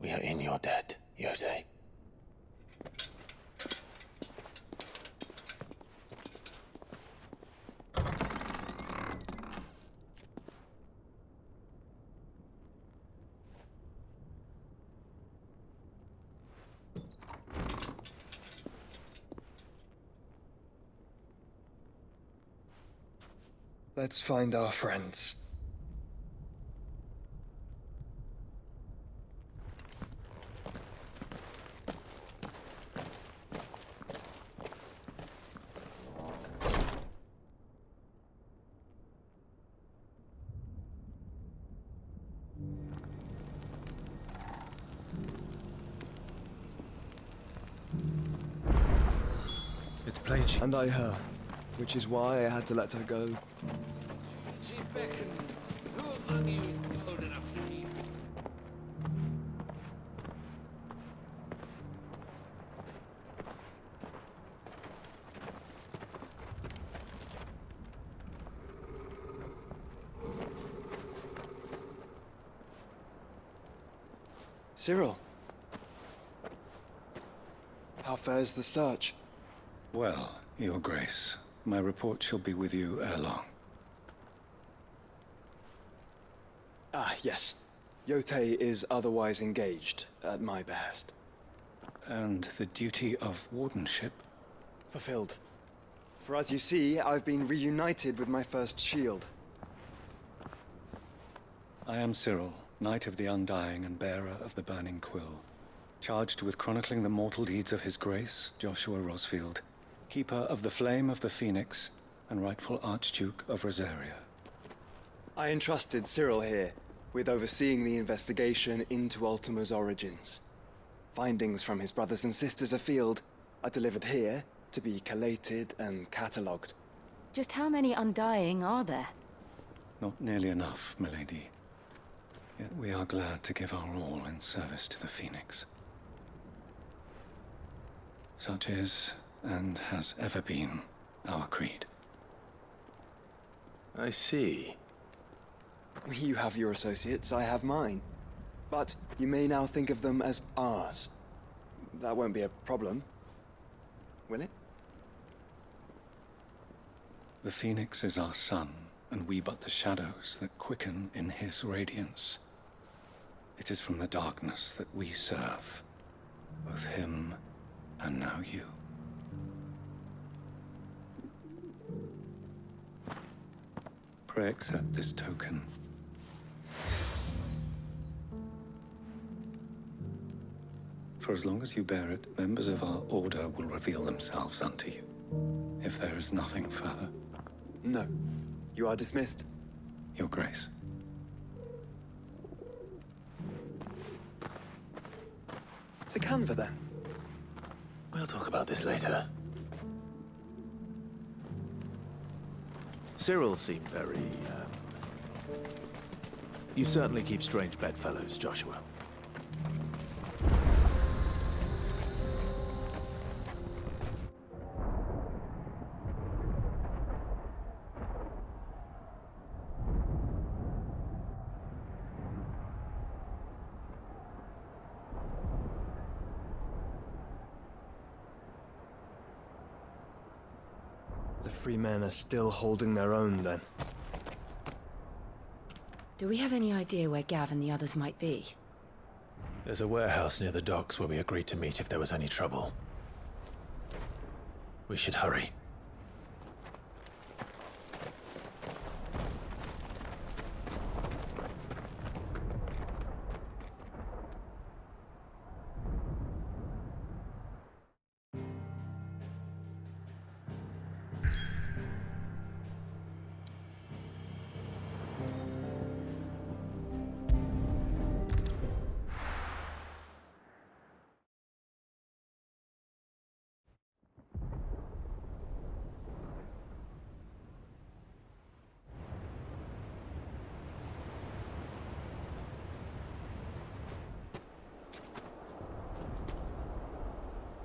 We are in your debt, Yote. Let's find our friends. It's plain she... And I her, which is why I had to let her go. She beckons. Who among you is old enough to hear? Cyril. How fares the search? Well, Your Grace, my report shall be with you ere long. Ah, yes. Yotei is otherwise engaged, at my behest. And the duty of wardenship? Fulfilled. For as you see, I've been reunited with my first shield. I am Cyril, Knight of the Undying and bearer of the Burning Quill, charged with chronicling the mortal deeds of His Grace, Joshua Rosfield, Keeper of the Flame of the Phoenix, and rightful Archduke of Rosaria. I entrusted Cyril here with overseeing the investigation into Ultima's origins. Findings from his brothers and sisters afield are delivered here to be collated and catalogued. Just how many Undying are there? Not nearly enough, milady. Yet we are glad to give our all in service to the Phoenix. Such is, and has ever been, our creed. I see. You have your associates, I have mine. But you may now think of them as ours. That won't be a problem, will it? The Phoenix is our sun, and we but the shadows that quicken in his radiance. It is from the darkness that we serve, both him and now you. Pray accept this token. For as long as you bear it, members of our order will reveal themselves unto you. If there is nothing further. No. You are dismissed. Your Grace. It's a canva, then. We'll talk about this later. Cyril seemed very, You certainly keep strange bedfellows, Joshua. The free men are still holding their own, then. Do we have any idea where Gav and the others might be? There's a warehouse near the docks where we agreed to meet if there was any trouble. We should hurry.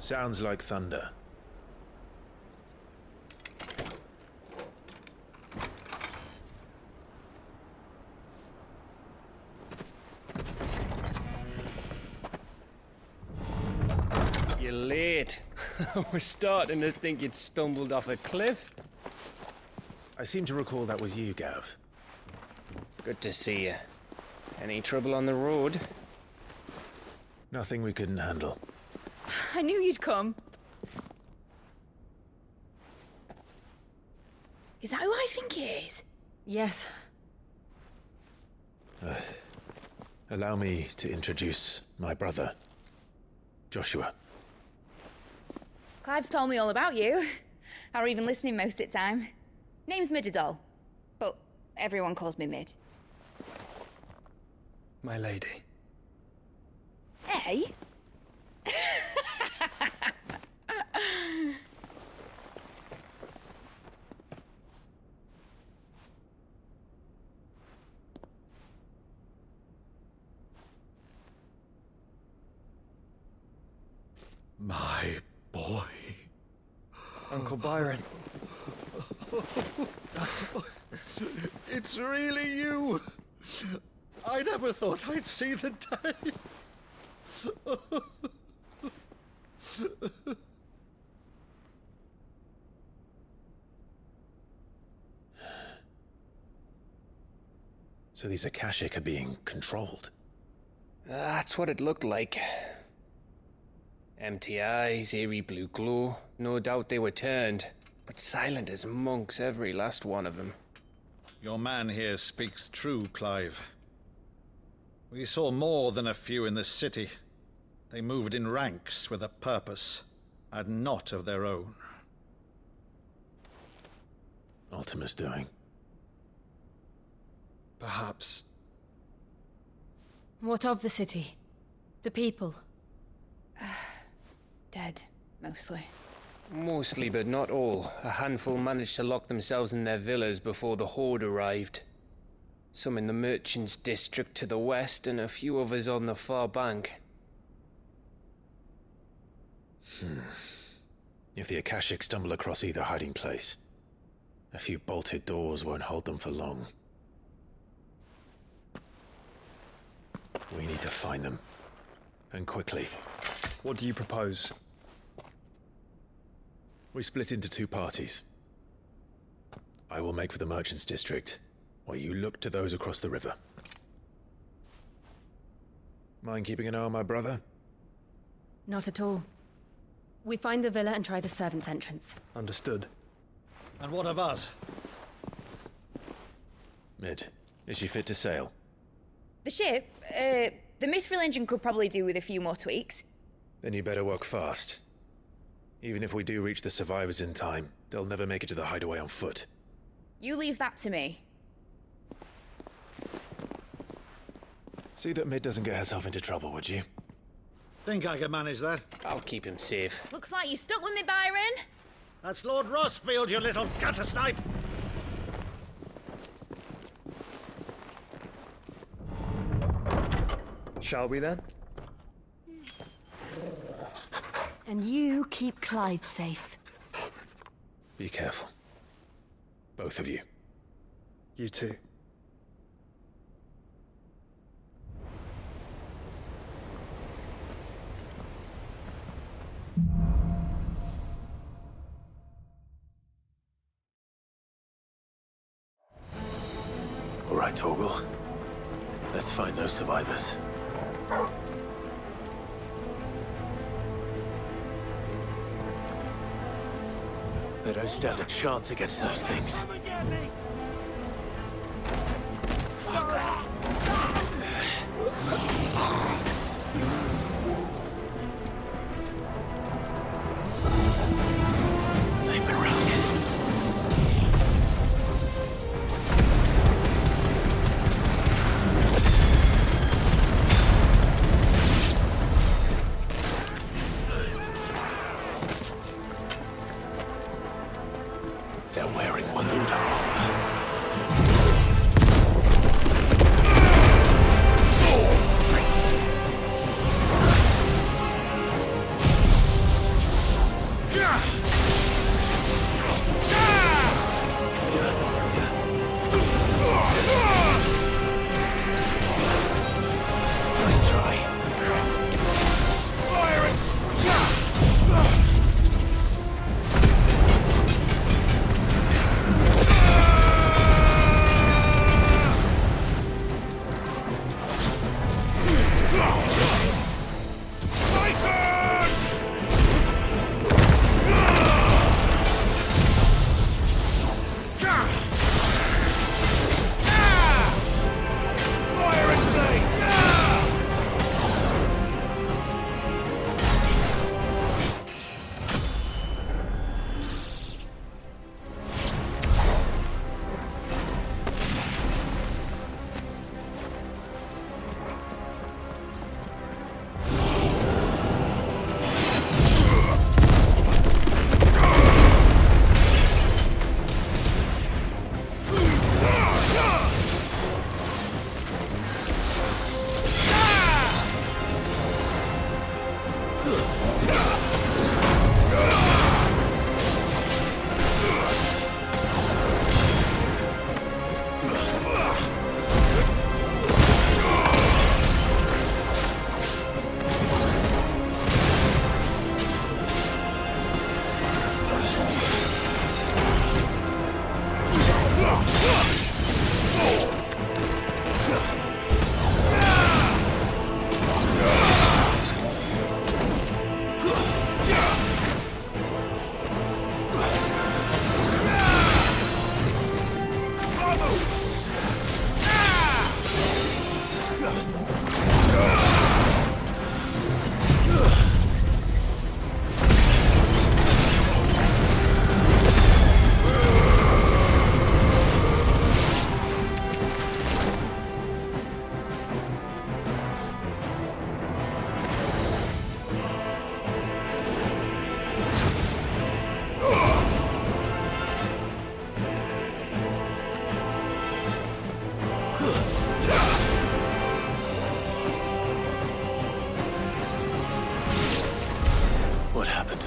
Sounds like thunder. You're late. We're starting to think you'd stumbled off a cliff. I seem to recall that was you, Gav. Good to see you. Any trouble on the road? Nothing we couldn't handle. I knew you'd come. Is that who I think it is? Yes. Allow me to introduce my brother, Joshua. Clive's told me all about you. Or even listening most of the time. Name's Midadol, but everyone calls me Mid. My lady. Hey? My boy. Uncle Byron. It's really you. I never thought I'd see the day. So these Akashic are being controlled? That's what it looked like. Empty eyes, eerie blue glow. No doubt they were turned, but silent as monks, every last one of them. Your man here speaks true, Clive. We saw more than a few in the city. They moved in ranks with a purpose, and not of their own. Ultima's doing. Perhaps. What of the city? The people? Dead, mostly. Mostly, but not all. A handful managed to lock themselves in their villas before the Horde arrived. Some in the Merchants' District to the west, and a few others on the far bank. If the Akashic stumble across either hiding place, a few bolted doors won't hold them for long. We need to find them. And quickly. What do you propose? We split into two parties. I will make for the Merchants' District, while you look to those across the river. Mind keeping an eye on my brother? Not at all. We find the villa and try the servants' entrance. Understood. And what of us? Mid, is she fit to sail? The ship, the Mithril engine could probably do with a few more tweaks. Then you better work fast. Even if we do reach the survivors in time, they'll never make it to the hideaway on foot. You leave that to me. See that Mid doesn't get herself into trouble, would you? Think I can manage that? I'll keep him safe. Looks like you stuck with me, Byron. That's Lord Rossfield, you little gutter snipe! Shall we then? And you keep Clive safe. Be careful. Both of you. You too. All right, Torgal. Let's find those survivors. They don't stand a chance against those things. They've been routed. They're wearing Waluda armor. Nice try.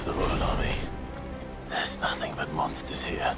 to the Royal Army. There's nothing but monsters here.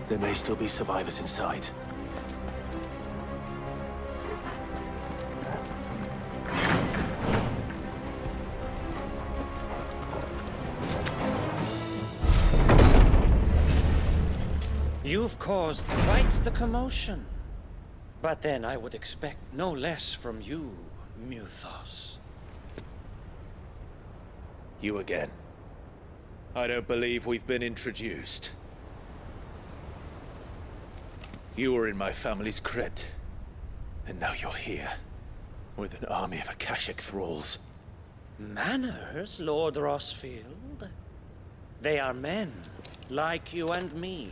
There may still be survivors inside. You've caused quite the commotion. But then I would expect no less from you, Muthos. You again. I don't believe we've been introduced. You were in my family's crypt, and now you're here, with an army of Akashic thralls. Manners, Lord Rosfield? They are men, like you and me.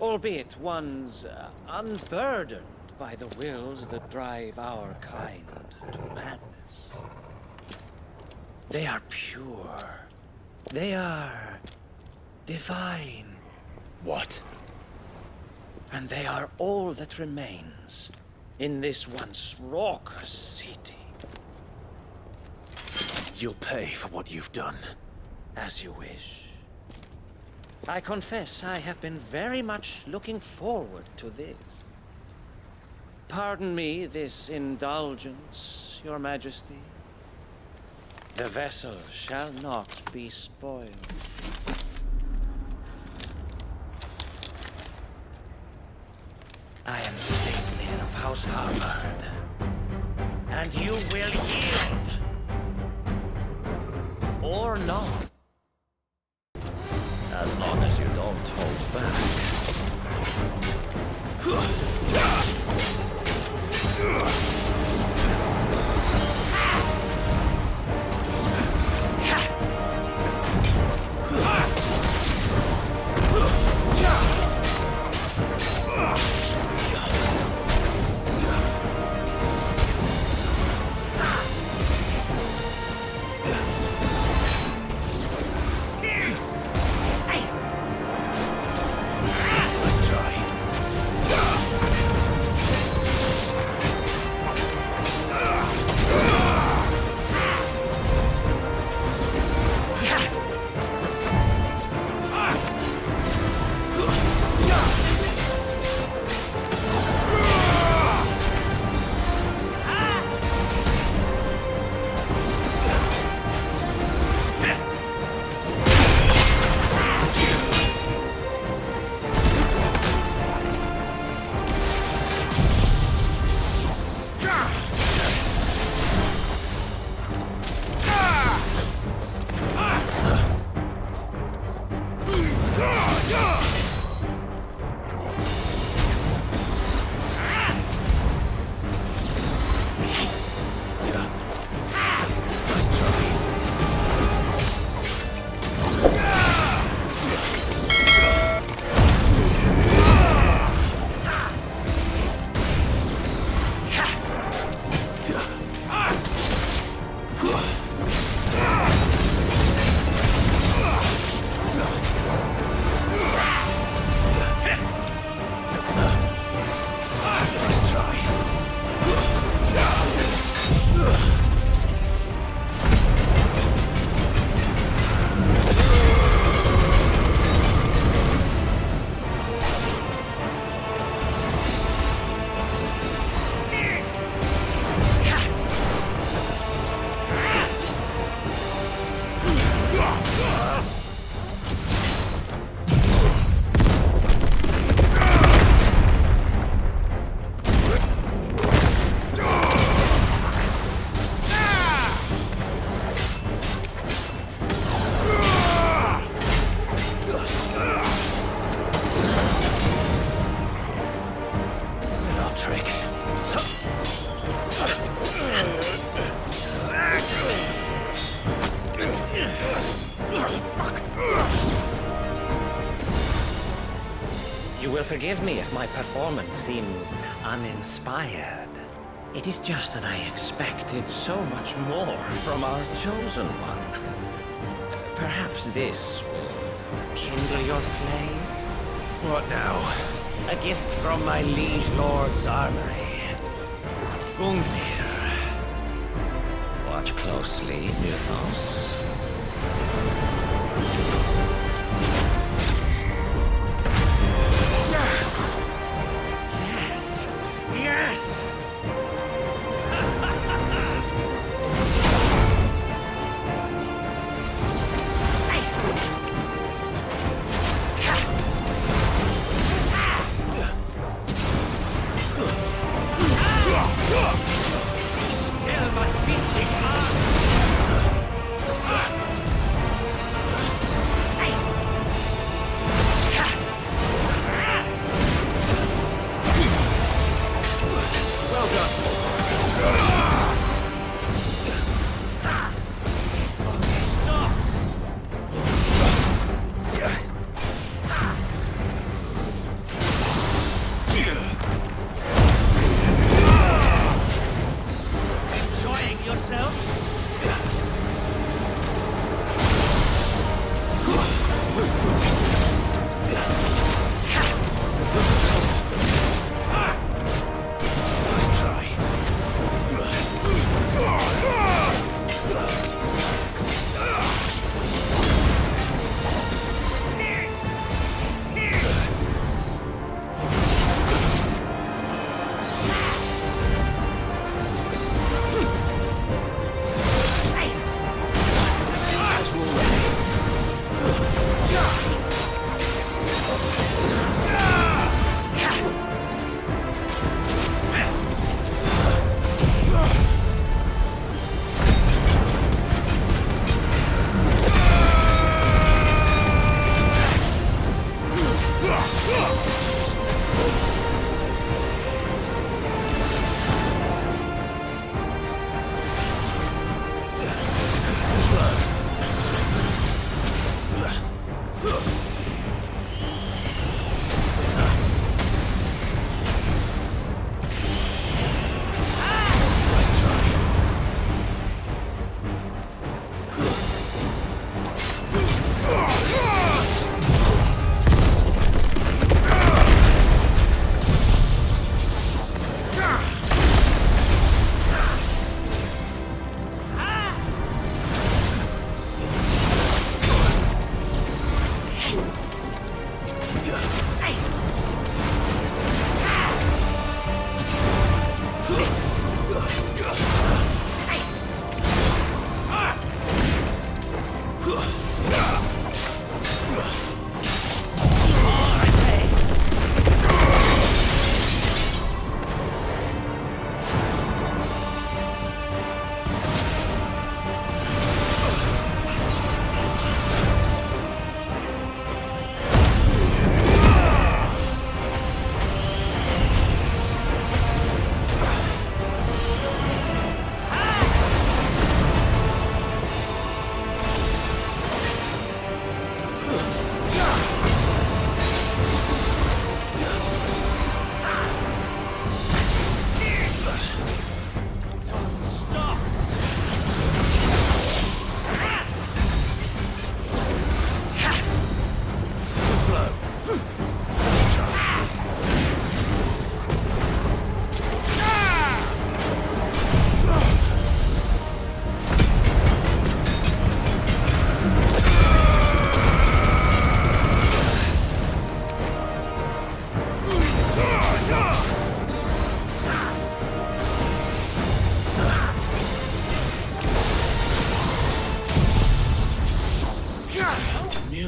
Albeit ones unburdened by the wills that drive our kind to madness. They are pure. They are divine. What? And they are all that remains in this once raucous city. You'll pay for what you've done. As you wish. I confess I have been very much looking forward to this. Pardon me this indulgence, Your Majesty. The vessel shall not be spoiled. I am Sixteenth of House Harvard, and you will yield. Or not. As long as you don't hold back. You will forgive me if my performance seems uninspired. It is just that I expected so much more from our chosen one. Perhaps this will kindle your flame? What now? A gift from my liege lord's armory. Gungnir. Watch closely, Mythos. Yes! Yes! Still my beating heart!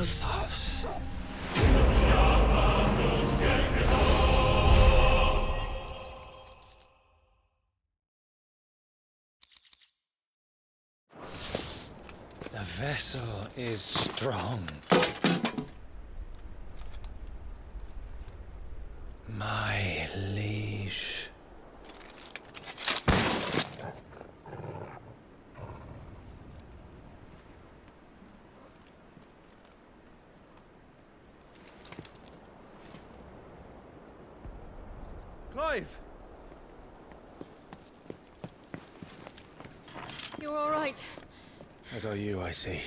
Mythos. The vessel is strong. My liege. Clive! You're all right. As are you, I see.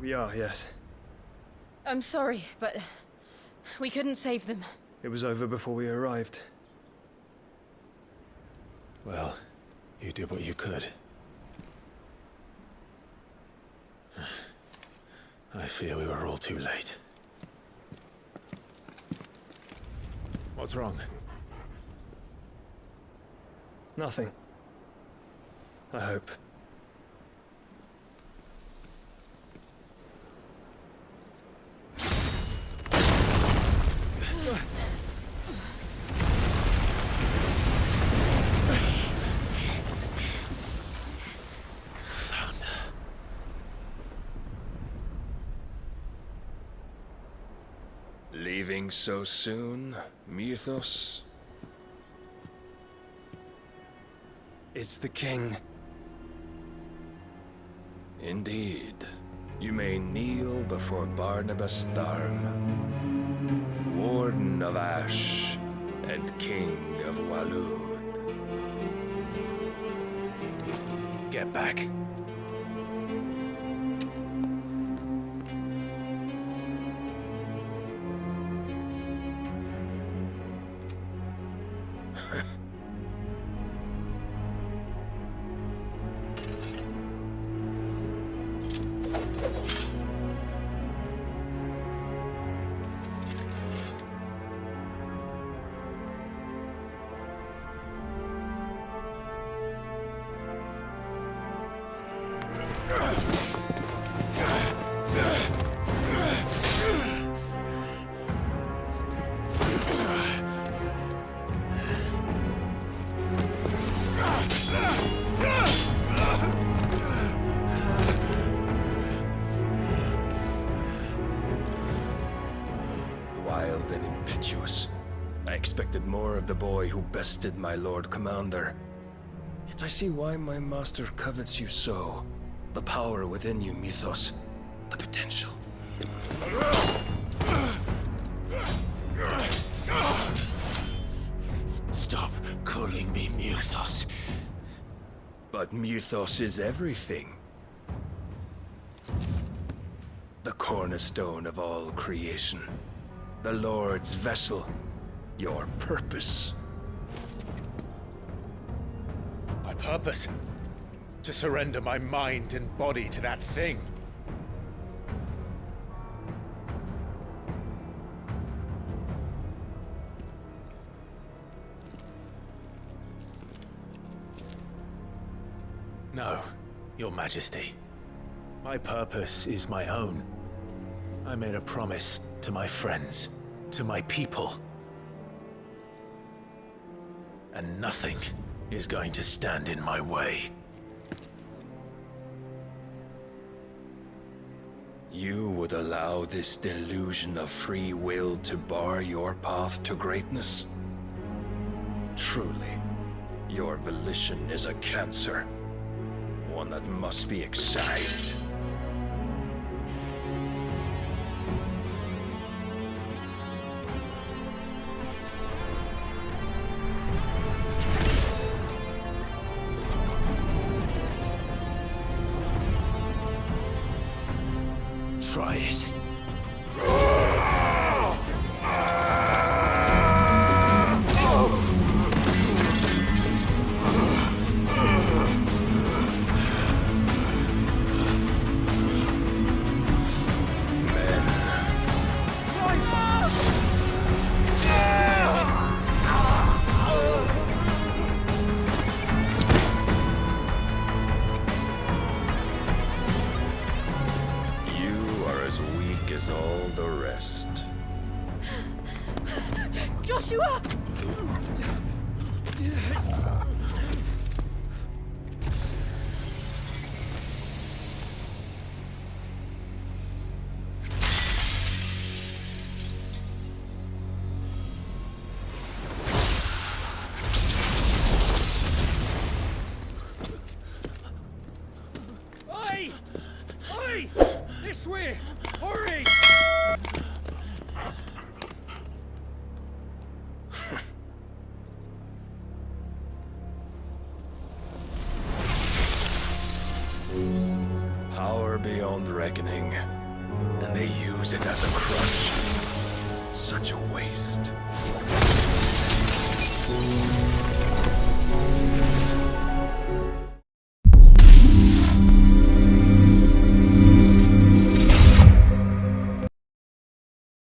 We are, yes. I'm sorry, but we couldn't save them. It was over before we arrived. Well, you did what you could. I fear we were all too late. What's wrong? Nothing. I hope. Leaving so soon, Mythos? It's the king. Indeed. You may kneel before Barnabas Tharm, Warden of Ash and King of Walud. Get back. Wild and impetuous. I expected more of the boy who bested my Lord Commander. Yet I see why my master covets you so. The power within you, Mythos. The potential. Stop calling me Mythos. But Mythos is everything. The cornerstone of all creation. The Lord's vessel. Your purpose. My purpose? To surrender my mind and body to that thing. No, Your Majesty. My purpose is my own. I made a promise to my friends, to my people. And nothing is going to stand in my way. You would allow this delusion of free will to bar your path to greatness? Truly, your volition is a cancer. One that must be excised. Try it. is all the rest. Joshua! Oi! Oi! This way! Hurry! Power beyond reckoning, and they use it as a crutch. Such a waste.